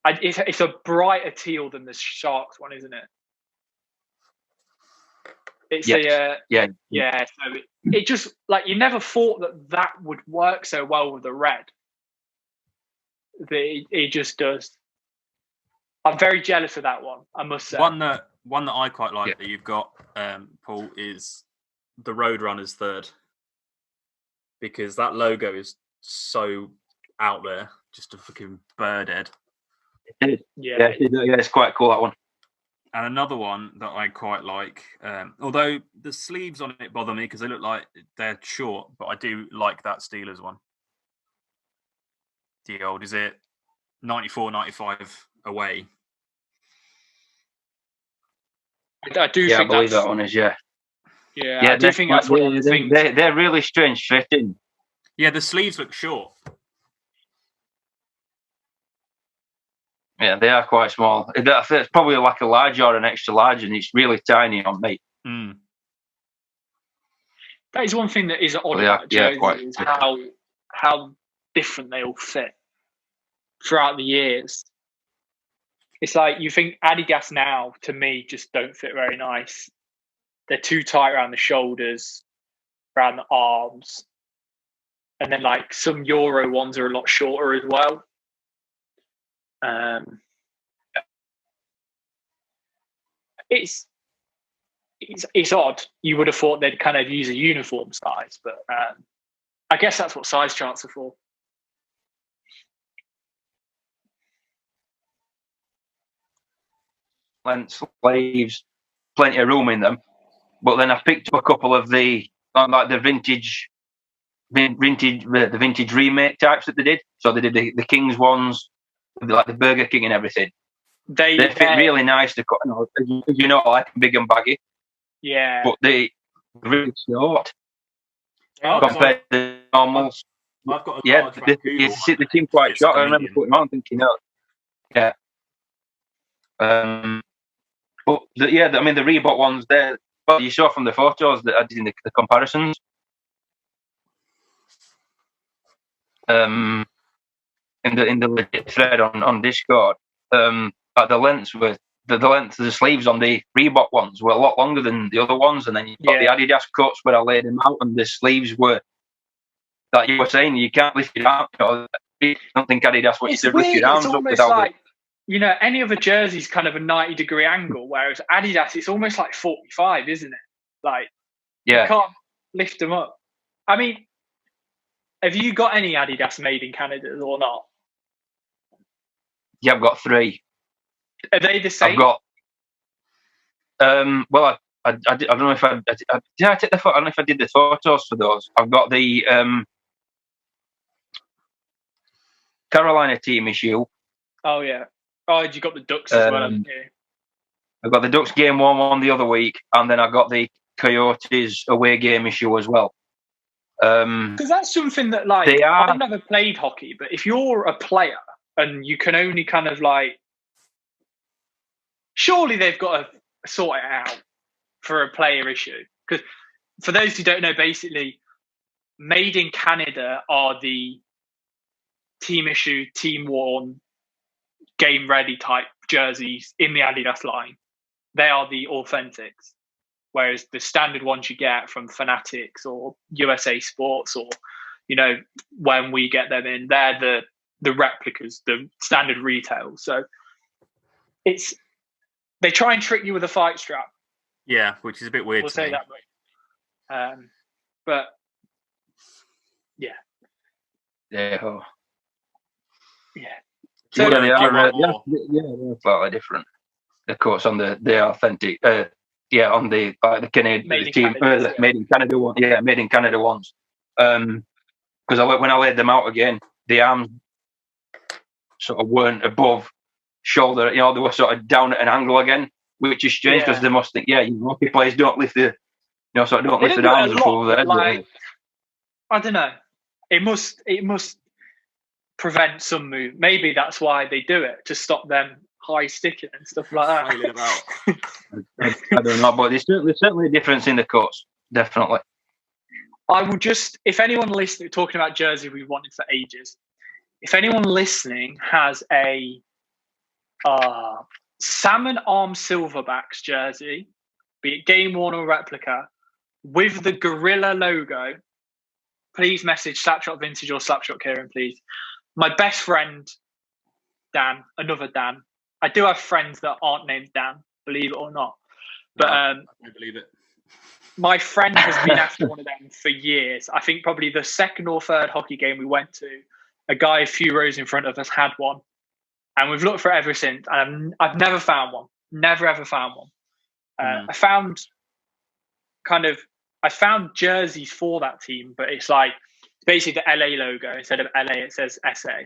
It's a brighter teal than the Sharks one, isn't it? It's So it just like you never thought that would work so well with the red. It just does. I'm very jealous of that one, I must say. One that I quite like that you've got, Paul, is the Roadrunners third, because that logo is so out there, just a fucking bird head. It is. Yeah, it's quite cool, that one. And another one that I quite like, although the sleeves on it bother me because they look like they're short, but I do like that Steelers one. The old, is it 94, 95 away? I do think I believe that one is, Yeah, I do think that's one of the things. They're really strange fitting. Yeah, the sleeves look short. Yeah, they are quite small. It's probably like a large or an extra large, and it's really tiny on me. Mm. That is one thing that is odd about jerseys, is how different they all fit throughout the years. It's like you think Adidas now, to me, just don't fit very nice. They're too tight around the shoulders, around the arms. And then like some Euro ones are a lot shorter as well. It's odd. You would have thought they'd kind of use a uniform size, but I guess that's what size charts are for. Length sleeves, plenty of room in them. But then I picked up a couple of the vintage remake types that they did. So they did the Kings ones, like the Burger King and everything. They fit really nice. Like big and baggy. Yeah. But they really short compared to the normals. I've got a they seem quite short. I remember putting them on thinking, yeah. But the Reebok ones there. Well, you saw from the photos that I did in the comparisons. In the legit thread on Discord, the lengths of the sleeves on the Reebok ones were a lot longer than the other ones, and then you've got the Adidas cuts where I laid them out, and the sleeves were, like you were saying, you can't lift your arm. I don't think Adidas wants to lift your arms up without. Like, any other jersey's kind of a 90-degree angle, whereas Adidas, it's almost like 45, isn't it? Like, you can't lift them up. I mean, have you got any Adidas made in Canada or not? Yeah, I've got 3. Are they the same? I've got. Well, I don't know if I did. I take the photo. I don't know if I did the photos for those. I've got the Carolina team issue. Oh yeah. Oh, you got the Ducks as well, haven't you? I've got the Ducks game one the other week, and then I got the Coyotes away game issue as well. Because that's something that, like, I've never played hockey, but if you're a player and you can only kind of like, surely they've got to sort it out for a player issue. Because for those who don't know, basically, made in Canada are the team issue, team worn, game ready type jerseys in the Adidas line. They are the authentics. Whereas the standard ones you get from Fanatics or USA Sports or, when we get them in, they're the replicas, the standard retail. So they try and trick you with a fight strap. Yeah, which is a bit weird. We'll say that way. But yeah. Yeah. Oh. Yeah. So they're slightly different. Of course, on the authentic. On the Canadian team, made in Canada one. Yeah, made in Canada ones. Because when I laid them out again, the arms sort of weren't above shoulder. They were sort of down at an angle again, which is strange because they must think, hockey players don't lift the, sort of don't lift their arms above their head. Like, I don't know. It must prevent some move. Maybe that's why they do it, to stop them high sticking and stuff like that. I don't know, but there's certainly a difference in the cuts, definitely. I will just, if anyone listening, talking about jersey we've wanted for ages, if anyone listening has a salmon arm silverbacks jersey, be it game worn or replica, with the gorilla logo, please message Slapshot Vintage or Slapshot Kieran, please. My best friend, Dan, another Dan. I do have friends that aren't named Dan, believe it or not. But I don't believe it. My friend has been after one of them for years. I think probably the second or third hockey game we went to, a guy a few rows in front of us had one. And we've looked for it ever since. And I've never found one. Never, ever found one. I found jerseys for that team, but it's like basically the LA logo. Instead of LA, it says SA.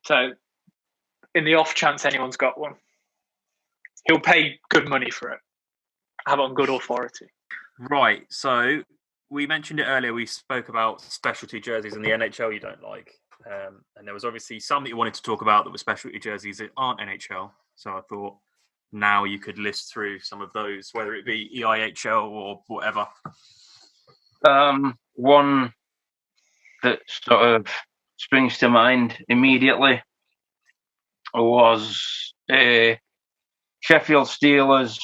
So in the off chance anyone's got one, he'll pay good money for it. Have it on good authority. Right. So we mentioned it earlier. We spoke about specialty jerseys in the NHL you don't like. And there was obviously some that you wanted to talk about that were specialty jerseys that aren't NHL. So I thought now you could list through some of those, whether it be EIHL or whatever. One that sort of springs to mind immediately was a Sheffield Steelers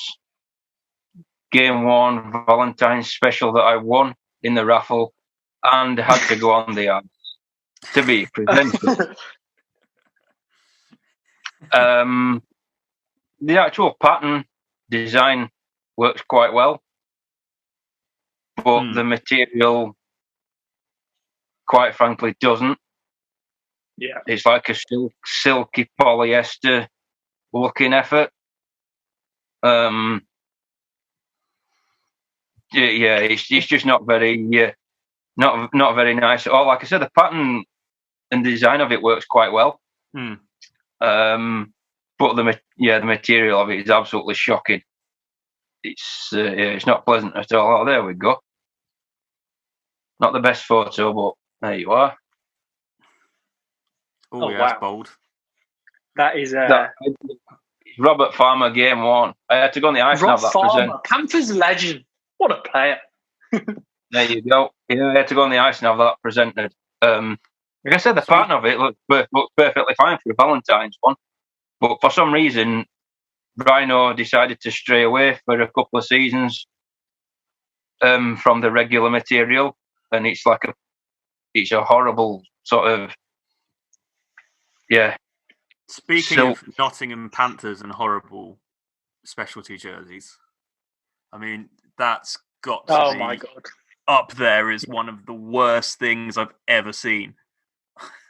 Game 1 Valentine's special that I won in the raffle and had to go on the ice to be presented. The actual pattern design works quite well, but the material, quite frankly, doesn't. Yeah, it's like a silky polyester looking effort. It's just not very not very nice at all. Like I said, the pattern and design of it works quite well. But the material of it is absolutely shocking. It's not pleasant at all. Oh, there we go. Not the best photo, but there you are. Oh, yeah, that's bold. That is Robert Farmer Game 1. I had to go on the ice and have that present. Panthers legend. What a player. There you go. Yeah, I had to go on the ice and have that presented. Like I said, the pattern of it looks perfectly fine for a Valentine's one. But for some reason, Rhino decided to stray away for a couple of seasons from the regular material. And it's a horrible sort of, Speaking of Nottingham Panthers and horrible specialty jerseys, I mean, that's got to my God. Up there is one of the worst things I've ever seen.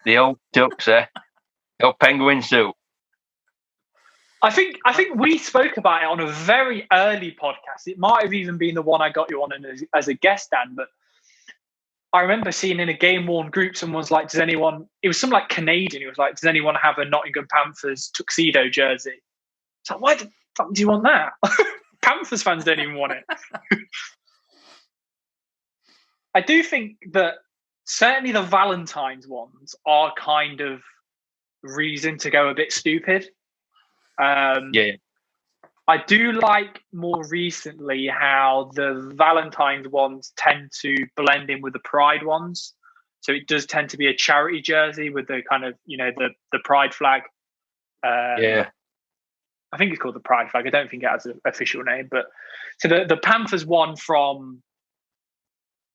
The old ducks, the old penguin suit. I think we spoke about it on a very early podcast. It might have even been the one I got you on as a guest, Dan, but I remember seeing in a game-worn group, someone's like, does anyone... It was some like Canadian. It was like, does anyone have a Nottingham Panthers tuxedo jersey? It's like, why the fuck do you want that? Panthers fans don't even want it. I do think that certainly the Valentine's ones are kind of reason to go a bit stupid. I do like more recently how the Valentine's ones tend to blend in with the Pride ones. So it does tend to be a charity jersey with the kind of, the Pride flag. I think it's called the Pride flag. I don't think it has an official name. But so the Panthers one from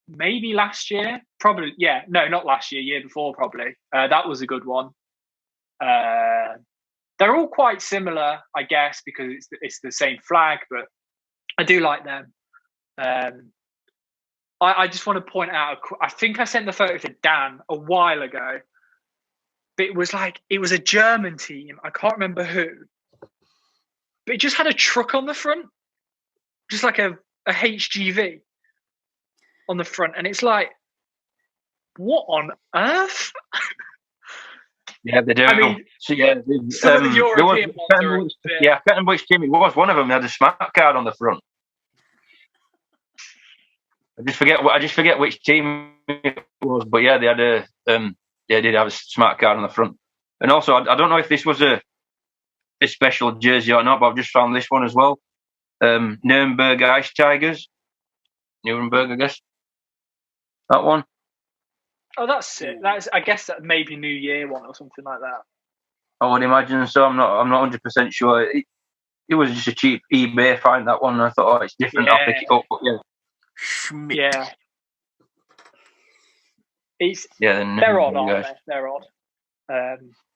maybe last year, probably. Yeah, no, not last year, year before probably. That was a good one. They're all quite similar, I guess, because it's the same flag, but I do like them. I just want to point out, I think I sent the photo to Dan a while ago, but it was a German team. I can't remember who, but it just had a truck on the front, just like a HGV on the front. And it's like, what on earth? Yeah, they do. I mean, so yeah, some of the European ones are. I can't remember which team it was. One of them had a smart card on the front. I just forget which team it was, but yeah, they had they did have a smart card on the front. And also, I don't know if this was a special jersey or not, but I've just found this one as well. Nuremberg Ice Tigers, Nuremberg, I guess. That one. Oh, that's it. I guess that maybe New Year one or something like that. I would imagine so. I'm not 100% sure. It was just a cheap eBay find, that one. And I thought, oh, it's different. I'll pick it up. But yeah. Schmidt. Yeah. They're odd, aren't they? They're odd.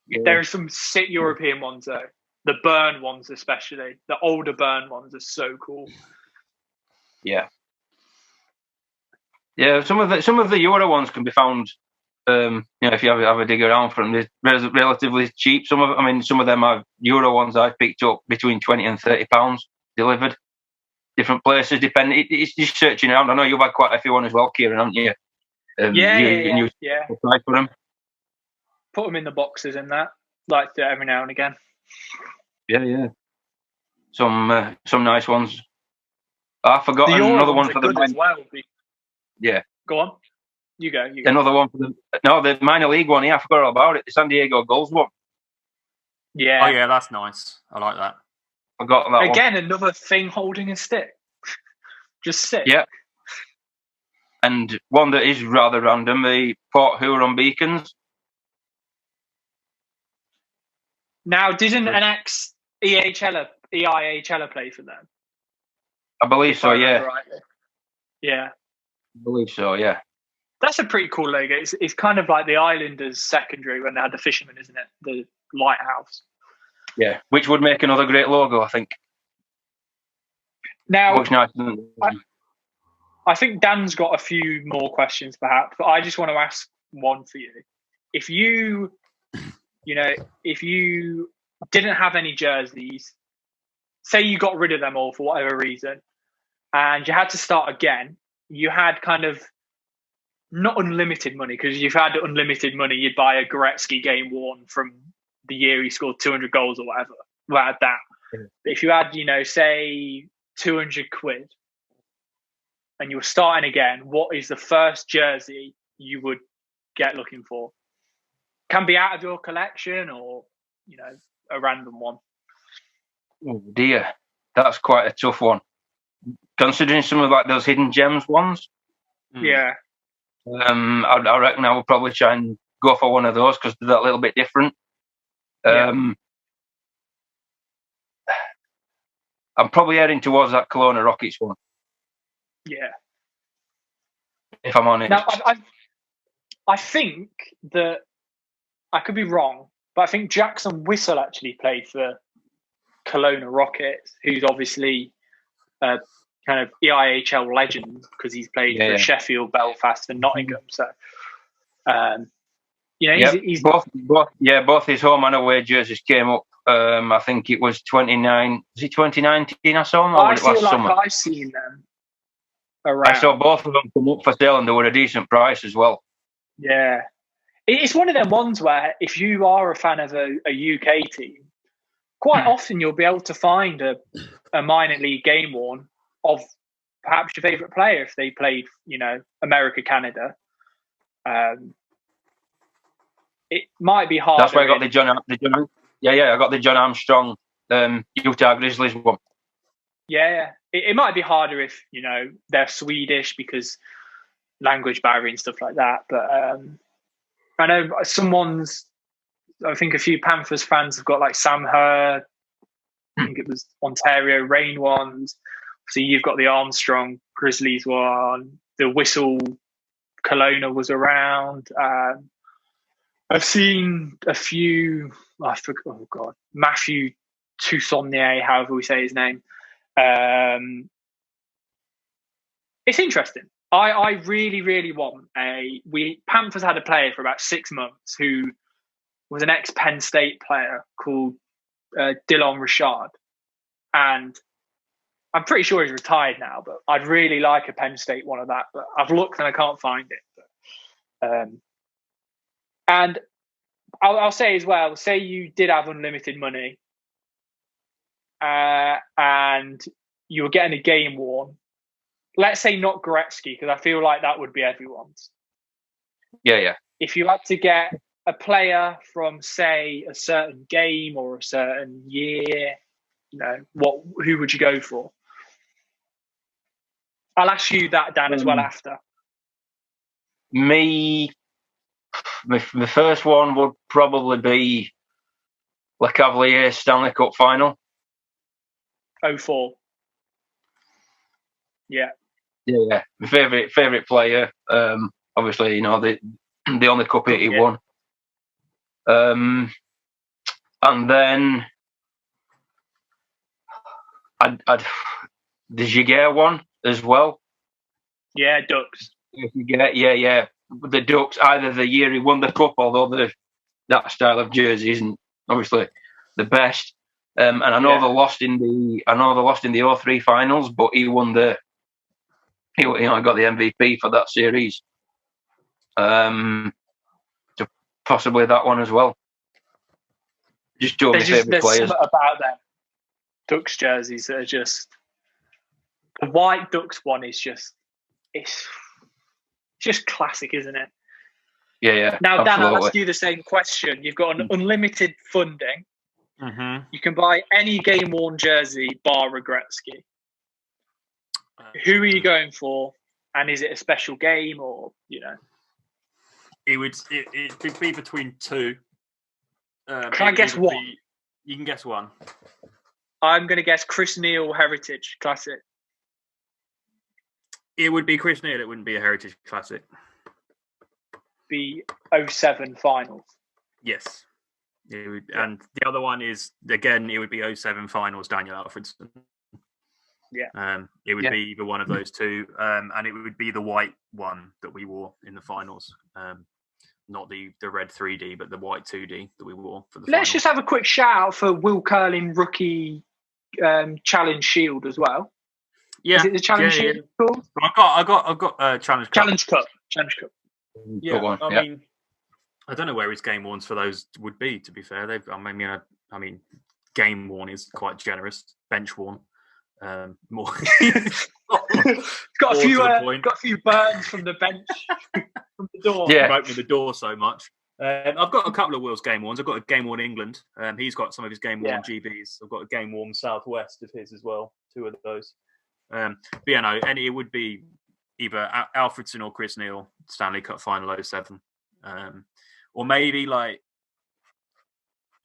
There are some sick European ones though. The Bern ones, especially the older Bern ones, are so cool. Yeah. Yeah, some of the Euro ones can be found. If you have a dig around for them, they're relatively cheap. Some of them are Euro ones I've picked up between £20 and £30 delivered. Different places, depending. It's just searching around. I know you've had quite a few on as well, Kieran, haven't you? Yeah. Apply for them. Put them in the boxes and that, like every now and again. Yeah. Some nice ones. I forgot another one for the as well. Yeah. Go on. You go. Another one for the minor league one. Yeah, I forgot all about it. The San Diego Gulls one. Yeah. Oh yeah, that's nice. I like that. I got that one. Again, another thing holding a stick. Just sit. Yeah. And one that is rather random, the Port Huron Beacons. Now, didn't an ex-EIHLer play for them? I believe so, yeah. Yeah. I believe so, yeah. That's a pretty cool logo. It's kind of like the Islanders secondary when they had the fisherman, isn't it? The lighthouse. Yeah, which would make another great logo, I think. Now, looks nice. I think Dan's got a few more questions, perhaps, but I just want to ask one for you. If you didn't have any jerseys, say you got rid of them all for whatever reason, and you had to start again, you had kind of not unlimited money, because if you had unlimited money, you'd buy a Goretzky game worn from the year he scored 200 goals or whatever. Like that. But if you had, say, 200 quid and you were starting again, what is the first jersey you would get looking for? Can be out of your collection or, a random one. Oh dear, that's quite a tough one. Considering some of those hidden gems ones. Yeah. I reckon I would probably try and go for one of those because they're a little bit different. I'm probably heading towards that Kelowna Rockets one. Yeah. If I'm honest. Now, I think that I could be wrong, but I think Jackson Whistle actually played for Kelowna Rockets, who's obviously a kind of EIHL legend because he's played for Sheffield, Belfast, and Nottingham. So, he's both his home and away jerseys came up. I think it was 2019. I saw them. Or was it last summer? I've seen them around. I saw both of them come up for sale, and they were a decent price as well. Yeah. It's one of them ones where if you are a fan of a UK team, quite often you'll be able to find a minor league game worn of perhaps your favourite player if they played, America, Canada. It might be hard. That's why I got the John. I got the John Armstrong Utah Grizzlies one. Yeah, it might be harder if they're Swedish because language barrier and stuff like that. But I know I think a few Panthers fans have got like Sam Hurd. I think it was Ontario Reign ones. So you've got the Armstrong Grizzlies one. The Whistle Kelowna was around. I've seen a few. I forgot. Oh God, Matthew Toussaint, however we say his name. It's interesting. I really, really want Panthers had a player for about 6 months who was an ex-Penn State player called Dillon Richard. And I'm pretty sure he's retired now, but I'd really like a Penn State one of that. But I've looked and I can't find it. And I'll say as well, say you did have unlimited money and you were getting a game worn. Let's say not Gretzky, because I feel like that would be everyone's. Yeah. If you had to get a player from, say, a certain game or a certain year, who would you go for? I'll ask you that, Dan, as well after. Me, the first one would probably be Le Cavalier Stanley Cup final. 04. Yeah. Yeah. My favourite player. Obviously, the only cup he won. And then I'd the Giguère one as well. Yeah, Ducks. Yeah. The Ducks, either the year he won the cup, although that style of jersey isn't obviously the best. And I know they lost in the 03 finals, but he won he got the MVP for that series. So possibly that one as well. Just two of my favourite players. There's something about them Ducks jerseys that are just... The white Ducks one is it's just classic, isn't it? Yeah. Now, Dan, absolutely. I'll ask you the same question. You've got an unlimited funding. Mm-hmm. You can buy any game-worn jersey bar Gretzky. Who are you going for? And is it a special game or, It would be between two. Can I guess one? You can guess one. I'm going to guess Chris Neal Heritage Classic. It would be Chris Neal. It wouldn't be a Heritage Classic. Be 07 finals. Yes. It would, and the other one is, again, it would be 07 finals, Daniel Alfredson. Yeah. It would be either one of those two. And it would be the white one that we wore in the finals. Not the red 3D, but the white 2D that we wore for the finals. Let's just have a quick shout out for Will Curling rookie Challenge Shield as well. Yeah. Is it the Challenge Shield? Yeah. Cool? I got Challenge Cup. Challenge Cup. Yeah. I mean, I don't know where his game warns for those would be. To be fair, I mean, game worn is quite generous. Bench worn, more. got a few burns from the bench, from the door. Yeah, opening the door so much. I've got a couple of Will's game warns. I've got a game worn England. He's got some of his game worn GBs. I've got a game worn Southwest of his as well. Two of those. But and it would be either Alfredson or Chris Neal Stanley Cup final 07. Or maybe like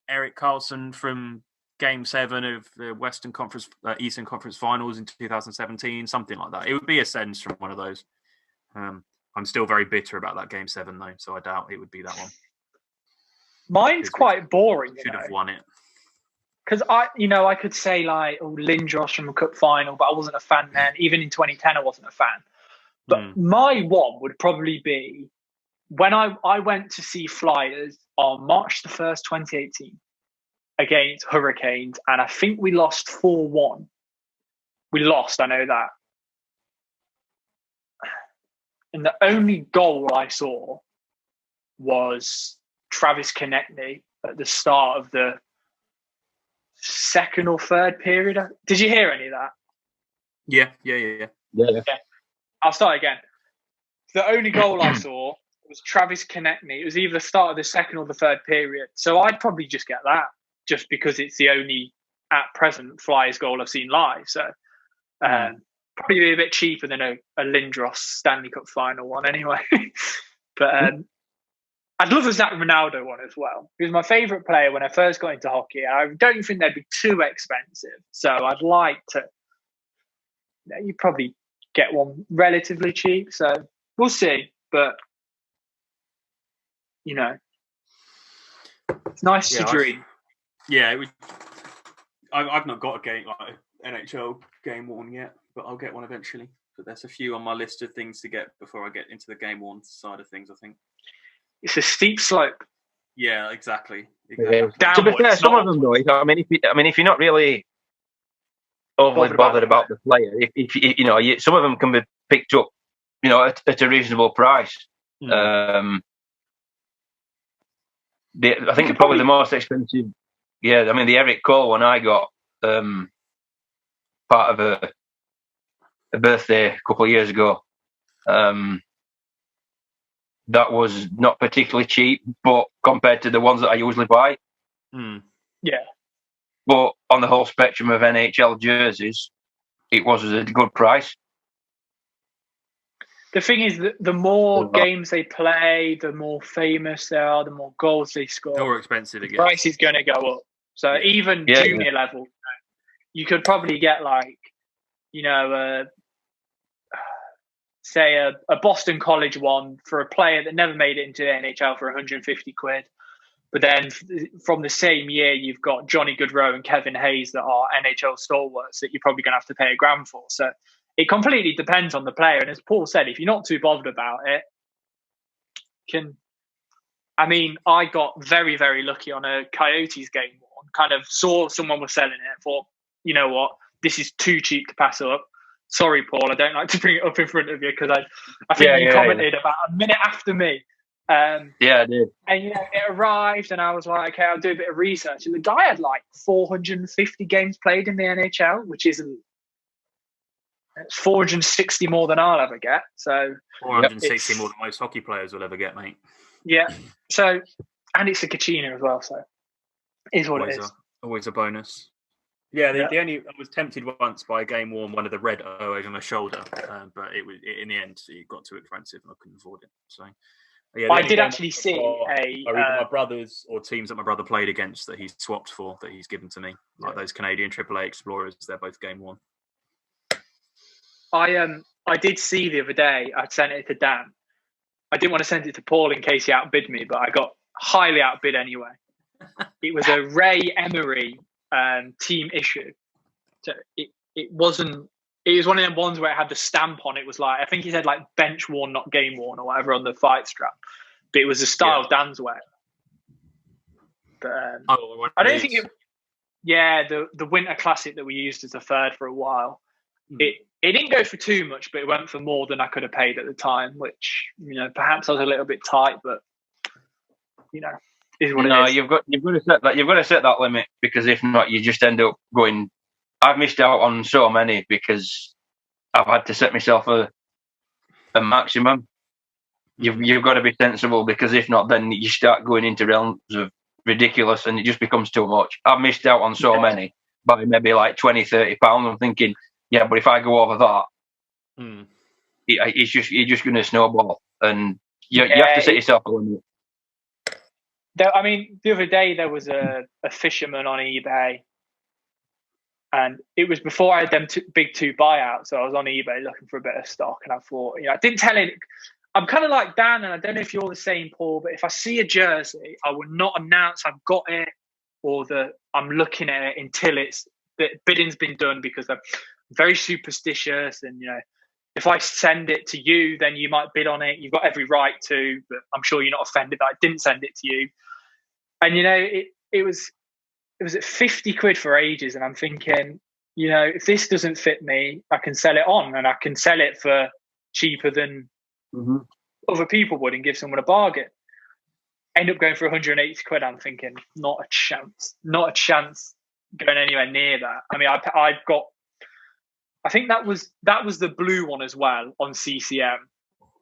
Erik Karlsson from Game 7 of the Eastern Conference Finals in 2017, something like that. It would be a sense from one of those. I'm still very bitter about that Game 7 though, so I doubt it would be that one. Mine's quite boring. Should have won it. Because I could say like, Lindros from a cup final, but I wasn't a fan then. Even in 2010, I wasn't a fan. But my one would probably be when I went to see Flyers on March the 1st, 2018, against Hurricanes, and I think we lost 4-1. We lost, I know that. And the only goal I saw was Travis Konechny at the start of the second or third period. Did you hear any of that? Yeah. I'll start again. The only goal I saw was Travis Konechny. It was either the start of the second or the third period. So I'd probably just get that, just because it's the only, at present, Flyers goal I've seen live. So probably be a bit cheaper than a Lindros Stanley Cup final one anyway. But I'd love a Zach Ronaldo one as well. He was my favourite player when I first got into hockey. I don't think they'd be too expensive. So I'd like to... you'd probably get one relatively cheap. So we'll see. But, it's nice to dream. I've not got a game like NHL game worn yet, but I'll get one eventually. But there's a few on my list of things to get before I get into the game worn side of things, I think. It's a steep slope. Yeah, exactly. To be fair, some of them though. If you're not really overly bothered about the player, if some of them can be picked up, at a reasonable price. I think probably the most expensive. Yeah, I mean the Eric Cole one I got part of a birthday a couple of years ago. That was not particularly cheap, but compared to the ones that I usually buy. Yeah. But on the whole spectrum of NHL jerseys, it was a good price. The thing is, the more games they play, the more famous they are, the more goals they score. The more expensive it gets. The price is going to go up. So even junior level, you could probably get like, say a Boston College one for a player that never made it into the NHL for 150 quid. But then from the same year, you've got Johnny Gaudreau and Kevin Hayes that are NHL stalwarts that you're probably going to have to pay $1,000 for. So it completely depends on the player. And as Paul said, if you're not too bothered about it, I got very, very lucky on a Coyotes game. Kind of saw someone was selling it. Thought, you know what, this is too cheap to pass up. Sorry, Paul, I don't like to bring it up in front of you because I think you commented about a minute after me. I did. And it arrived, and I was like, okay, I'll do a bit of research. And the guy had like 450 games played in the NHL, which isn't. It's 460 more than I'll ever get. So 460 more than most hockey players will ever get, mate. Yeah. So, and it's a Kachina as well. So, it is what it is. Always a bonus. Yeah, the only I was tempted once by a game worn one of the red O's on my shoulder, but in the end it got too expensive and I couldn't afford it. So. Yeah, I did actually see either my brothers or teams that my brother played against that he's swapped for that he's given to me, like those Canadian AAA Explorers. They're both game one. I did see the other day. I sent it to Dan. I didn't want to send it to Paul in case he outbid me, but I got highly outbid anyway. It was a Ray Emery team issue. So it wasn't. It was one of them ones where it had the stamp on. It was like, I think he said like bench worn, not game worn or whatever on the fight strap. But it was a style Dan's wear. But I don't think it. Yeah, the Winter Classic that we used as a third for a while. It didn't go for too much, but it went for more than I could have paid at the time. Which perhaps I was a little bit tight, but is what it is. You've got to set that. You've got to set that limit because if not, you just end up going. I've missed out on so many because I've had to set myself a maximum. You've got to be sensible because if not, then you start going into realms of ridiculous and it just becomes too much. I've missed out on so many by maybe like 20, 30 pounds. I'm thinking, but if I go over that, it's just going to snowball and you have to set yourself a limit. The other day there was a fisherman on eBay. And it was before I had them big two buyouts. So I was on eBay looking for a bit of stock. And I thought, I didn't tell him. I'm kind of like Dan, and I don't know if you're the same, Paul, but if I see a jersey, I will not announce I've got it or that I'm looking at it until the bidding's been done because I'm very superstitious. And, if I send it to you, then you might bid on it. You've got every right to, but I'm sure you're not offended that I didn't send it to you. And, it was at 50 quid for ages. And I'm thinking, if this doesn't fit me, I can sell it on and I can sell it for cheaper than other people would and give someone a bargain. End up going for 180 quid. I'm thinking, not a chance going anywhere near that. I mean, I think that was the blue one as well on CCM.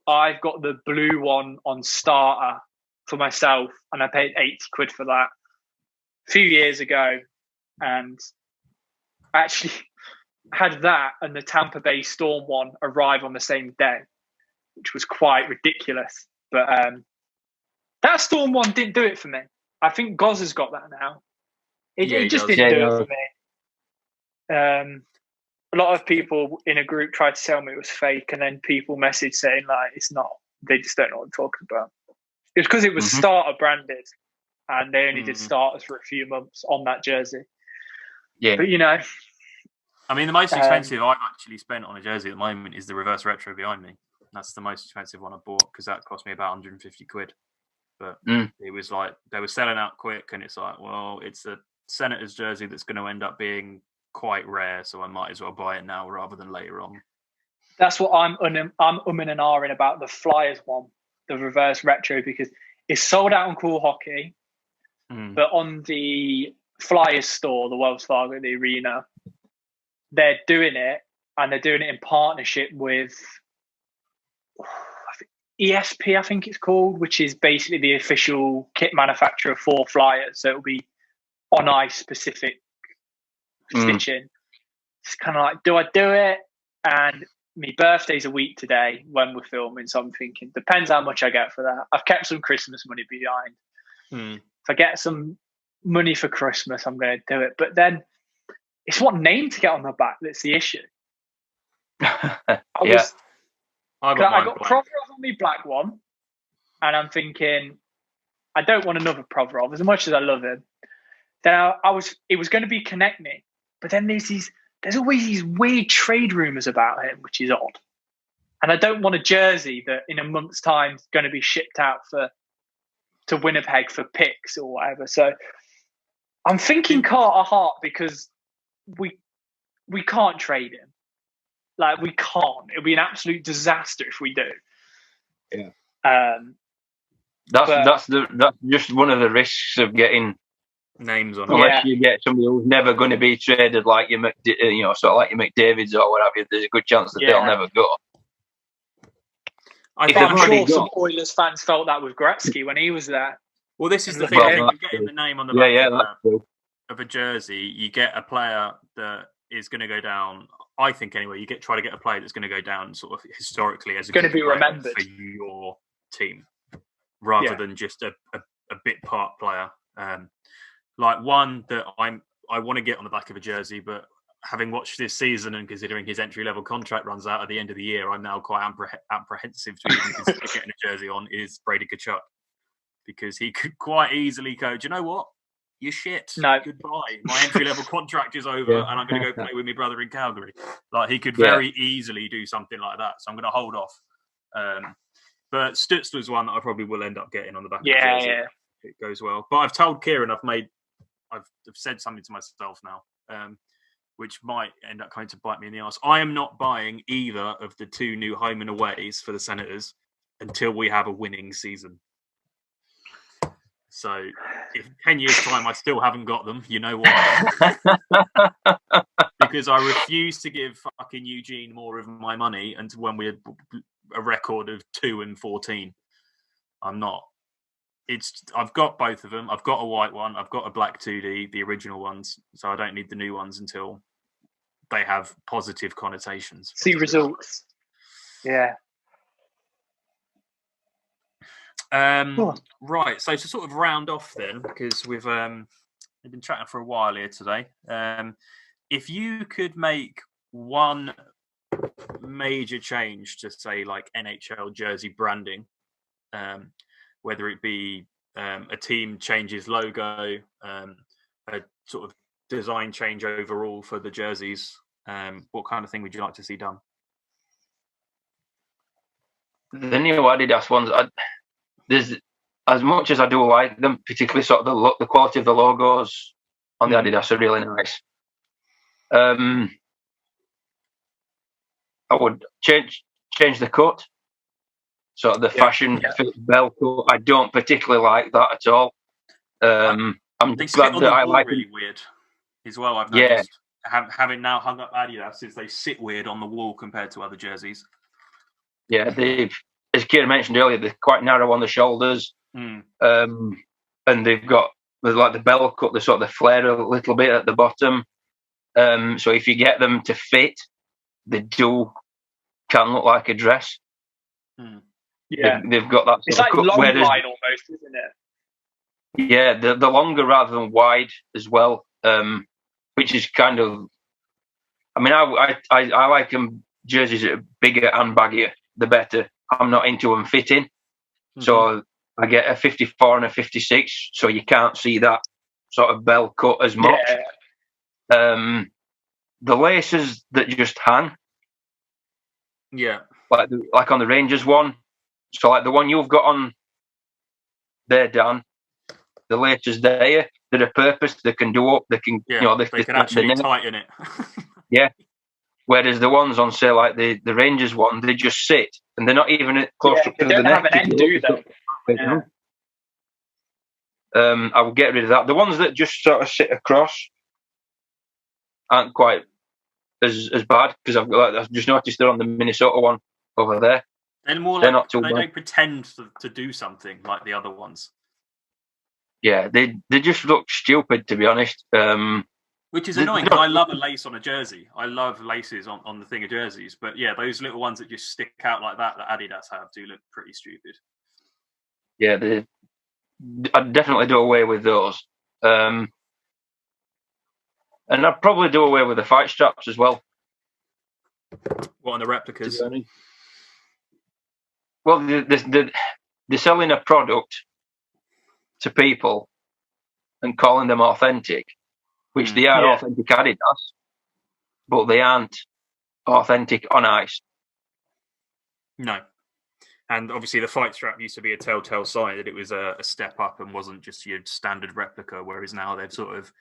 I've got the blue one on Starter for myself and I paid 80 quid for that a few years ago, and actually had that and the Tampa Bay Storm one arrive on the same day, which was quite ridiculous. But that Storm one didn't do it for me. I think Goz has got that now. It just didn't do it for me. A lot of people in a group tried to tell me it was fake, and then people messaged saying like it's not. They just don't know what I'm talking about. It's because it was Starter branded. And they only did starters for a few months on that jersey. Yeah. But, I mean, the most expensive I've actually spent on a jersey at the moment is the reverse retro behind me. That's the most expensive one I bought because that cost me about 150 quid. But it was like, they were selling out quick and it's like, well, it's a Senators jersey that's going to end up being quite rare. So I might as well buy it now rather than later on. That's what I'm umming and ahhing about the Flyers one, the reverse retro, because it's sold out on Cool Hockey. but on the Flyers store, the Wells Fargo, the arena, they're doing it, and they're doing it in partnership with ESP, I think it's called, which is basically the official kit manufacturer for Flyers. So it'll be on ice specific stitching. It's kind of like, do I do it? And my birthday's a week today when we're filming, so I'm thinking, depends how much I get for that. I've kept some Christmas money behind. If I get some money for Christmas, I'm going to do it. But then it's what name to get on the back that's the issue. I got Provorov on my black one, and I'm thinking, I don't want another Provorov as much as I love him. Then it was going to be Konechny, but then there's always these weird trade rumors about him, which is odd. And I don't want a jersey that in a month's time is going to be shipped out to Winnipeg for picks or whatever. So I'm thinking Carter Hart, because we can't trade him. Like, we can't. It'll be an absolute disaster if we do. Yeah. That's just one of the risks of getting names on. Unless you get somebody who's never going to be traded, like your sort of like your McDavids or what have you. There's a good chance that they'll never go. I'm sure some Oilers fans felt that with Gretzky when he was there. Well, this is the thing. You're getting the name on the back of a jersey. You get a player that is going to go down. I think anyway. You try to get a player that's going to go down sort of historically as going to be remembered for your team, rather than just a bit part player. Like one that I want to get on the back of a jersey, but having watched this season and considering his entry-level contract runs out at the end of the year, I'm now quite apprehensive to even consider getting a jersey on, is Brady Tkachuk. Because he could quite easily go, do you know what? You're shit. No. Goodbye. My entry-level contract is over and I'm going to go play with my brother in Calgary. Like, he could very easily do something like that. So I'm going to hold off. But Stutzler's one that I probably will end up getting on the back of the jersey. Yeah. It goes well. But I've told Kieran, I've said something to myself now, which might end up coming to bite me in the arse. I am not buying either of the two new home and aways for the Senators until we have a winning season. So if 10 years' time I still haven't got them, you know why? Because I refuse to give fucking Eugene more of my money until when we're a record of 2-14. I'm not. I've got both of them. I've got a white one. I've got a black 2D, the original ones. So I don't need the new ones until they have positive connotations. See results. Yeah. Right. So to sort of round off then, because we've been chatting for a while here today. If you could make one major change to, say, like NHL jersey branding, whether it be a team changes logo, a sort of design change overall for the jerseys, what kind of thing would you like to see done? The new Adidas ones, there's, as much as I do like them, particularly sort of the look, the quality of the logos on the Adidas are really nice. I would change the cut. Sort of the fashion bell cut. I don't particularly like that at all. I'm glad that I like really weird as well. I've noticed having now hung up Adidas, since they sit weird on the wall compared to other jerseys. Yeah, as Kieran mentioned earlier, they're quite narrow on the shoulders, and they've got like the bell cut, the sort of the flare a little bit at the bottom. So if you get them to fit, they can look like a dress. Yeah, they've got that. It's like long wide almost, isn't it? Yeah, the longer rather than wide as well, which is kind of. I mean, I like them jerseys that are bigger and baggier, the better. I'm not into them fitting, so I get a 54 and a 56, so you can't see that sort of bell cut as much. Yeah. The laces that just hang, like on the Rangers one. So like the one you've got on there, Dan, the laces there, they're a purpose. They can do up. They can, they can actually tighten it. Yeah. Whereas the ones on, say, like the Rangers one, they just sit and they're not even close up to the neck. They don't have an end, do they? I would get rid of that. The ones that just sort of sit across aren't quite as bad, because I've just noticed they're on the Minnesota one over there. They're more they're like not too they bad. don't pretend to do something like the other ones. Yeah, they just look stupid, to be honest. Which is annoying, because I love a lace on a jersey. I love laces on the thing of jerseys. But yeah, those little ones that just stick out like that Adidas have do look pretty stupid. Yeah, I'd definitely do away with those. And I'd probably do away with the fight straps as well. What, on the replicas? Well, they're selling a product to people and calling them authentic, which they are authentic Adidas, but they aren't authentic on ice. No. And obviously the fight strap used to be a telltale sign that it was a step up and wasn't just your standard replica, whereas now they've sort of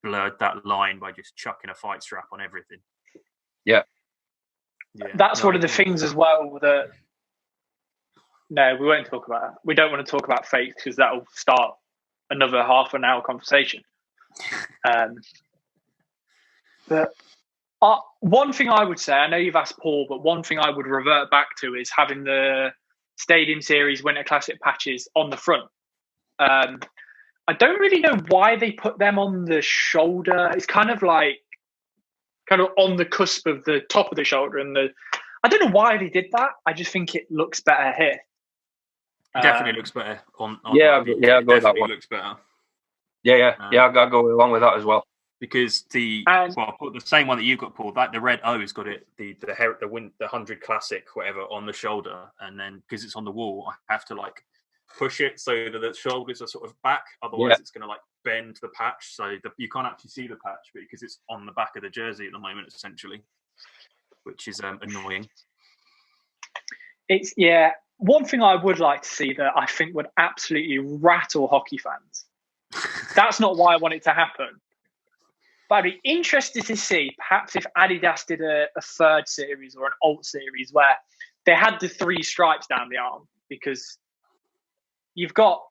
blurred that line by just chucking a fight strap on everything. Yeah. That's one of the things as well that... No, we won't talk about that. We don't want to talk about fakes, because that will start another half an hour conversation. But one thing I would say, I know you've asked Paul, but one thing I would revert back to is having the Stadium Series Winter Classic patches on the front. I don't really know why they put them on the shoulder. It's kind of on the cusp of the top of the shoulder, and I don't know why they did that. I just think it looks better here. It definitely looks better on yeah, I'll go that one. Looks better. Yeah, I'll go along with that as well. Because the same one that you've got, Paul, like the red O's got it, the 100 Classic, whatever, on the shoulder, and then because it's on the wall, I have to push it so that the shoulders are sort of back. Otherwise, it's going to bend the patch, so you can't actually see the patch because it's on the back of the jersey at the moment, essentially, which is annoying. It's one thing I would like to see that I think would absolutely rattle hockey fans. That's not why I want it to happen. But I'd be interested to see, perhaps if Adidas did a third series or an alt series where they had the 3 stripes down the arm, because you've got,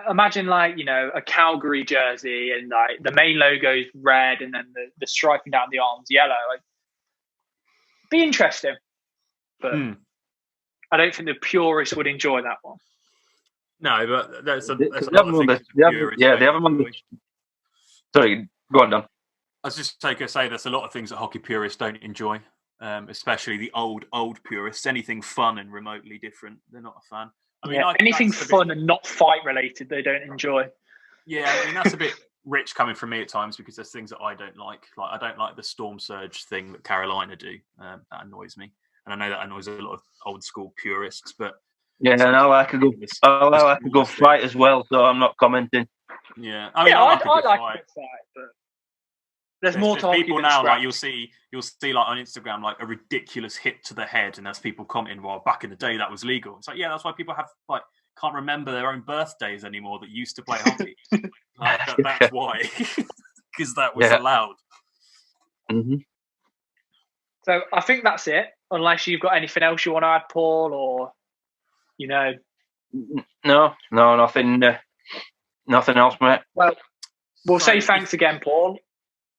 imagine a Calgary jersey and the main logo's red and then the striping down the arms yellow. Be interesting, but I don't think the purists would enjoy that one. No, but that's a lot of things. They have them on the... Sorry, go on, Dan. I was just going to say there's a lot of things that hockey purists don't enjoy, especially the old purists. Anything fun and remotely different, they're not a fan. I mean, anything fun and not fight related, they don't enjoy. Yeah, I mean, that's a bit rich coming from me at times, because there's things that I don't like. I don't like the Storm Surge thing that Carolina do. That annoys me. And I know that annoys a lot of old school purists, but yeah, and I like a good fight as well, so I'm not commenting. Yeah, I mean, I like a good fight, but there's more to people now. You'll see on Instagram a ridiculous hit to the head, and there's people commenting, "Well, back in the day that was legal." It's that's why people have can't remember their own birthdays anymore that used to play hockey. That's why, because that was allowed. Mm-hmm. So I think that's it. Unless you've got anything else you want to add, Paul, or No, nothing else, mate. Well, we'll say thanks again, Paul.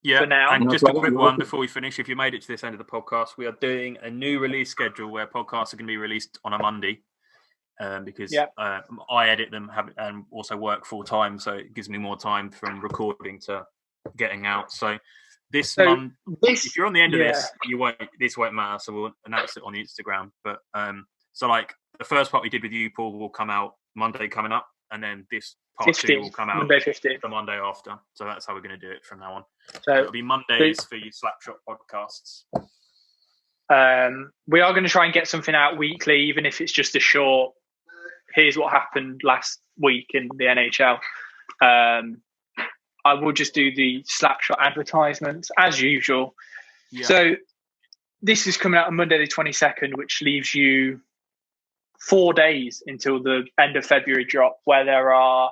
Yeah, for now. And just a quick one before we finish. If you made it to this end of the podcast, we are doing a new release schedule where podcasts are going to be released on a Monday, because I edit them and also work full time, so it gives me more time from recording to getting out. So if you're on the end of this, this won't matter. So we'll announce it on the Instagram. But the first part we did with you, Paul, will come out Monday coming up, and then this part 2 will come out Monday 15th. The Monday after. So that's how we're going to do it from now on. So it'll be Mondays for you Slapshot podcasts. We are going to try and get something out weekly, even if it's just a short. Here's what happened last week in the NHL. I will just do the Slapshot advertisements as usual. Yeah. So this is coming out on Monday the 22nd, which leaves you 4 days until the end of February drop, where there are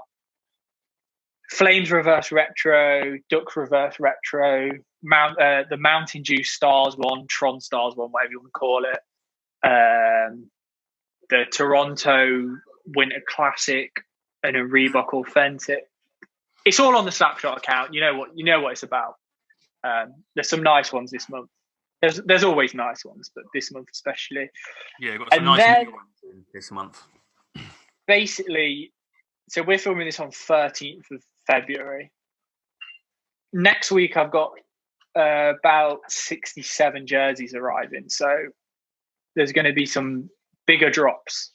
Flames Reverse Retro, Duck Reverse Retro, the Mountain Dew Stars one, Tron Stars one, whatever you want to call it, the Toronto Winter Classic, and a Reebok Authentic. It's all on the Slapshot account. You know what it's about. There's some nice ones this month. There's always nice ones, but this month especially. Yeah, got some nice new ones this month. Basically, so we're filming this on 13th of February. Next week, I've got about 67 jerseys arriving. So there's going to be some bigger drops.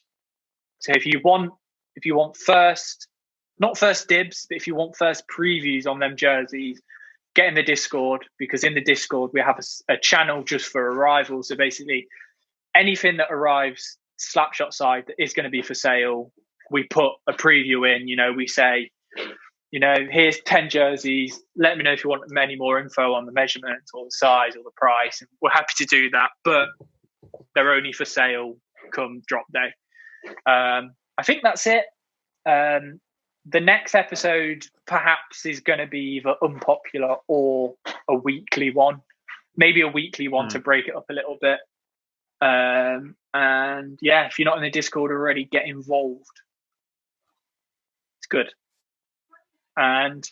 So if you want first, not first dibs, but if you want first previews on them jerseys, get in the Discord, because in the Discord we have a channel just for arrivals. So basically, anything that arrives Slapshot side that is going to be for sale, we put a preview in. We say, here's 10 jerseys. Let me know if you want any more info on the measurements or the size or the price. And we're happy to do that, but they're only for sale come drop day. I think that's it. The next episode perhaps is going to be either unpopular or a weekly one. Maybe a weekly one to break it up a little bit. And yeah, if you're not in the Discord already, get involved. It's good. And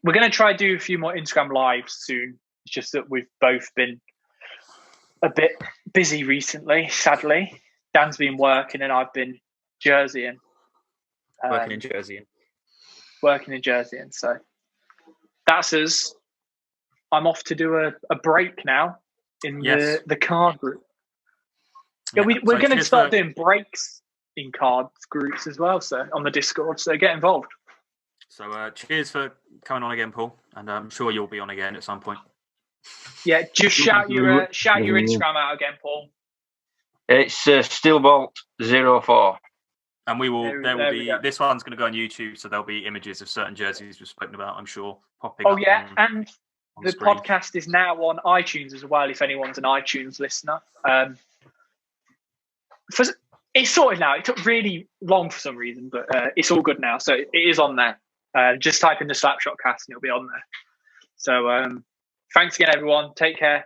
we're going to try to do a few more Instagram lives soon. It's just that we've both been a bit busy recently, sadly. Dan's been working and I've been jerseying. Working in jerseying. So that's us. I'm off to do a break now in the card group. Yeah, we're going to start doing breaks in cards groups as well, so on the Discord. So get involved. So cheers for coming on again, Paul, and I'm sure you'll be on again at some point. Yeah, just shout your Instagram out again, Paul. It's Steelbolt 04. And this one's going to go on YouTube, so there'll be images of certain jerseys we've spoken about, I'm sure, popping up. Oh, yeah, and the podcast is now on iTunes as well, if anyone's an iTunes listener. It's sorted now. It took really long for some reason, but it's all good now. So it is on there. Just type in the Slapshot-Cast and it'll be on there. So thanks again, everyone. Take care.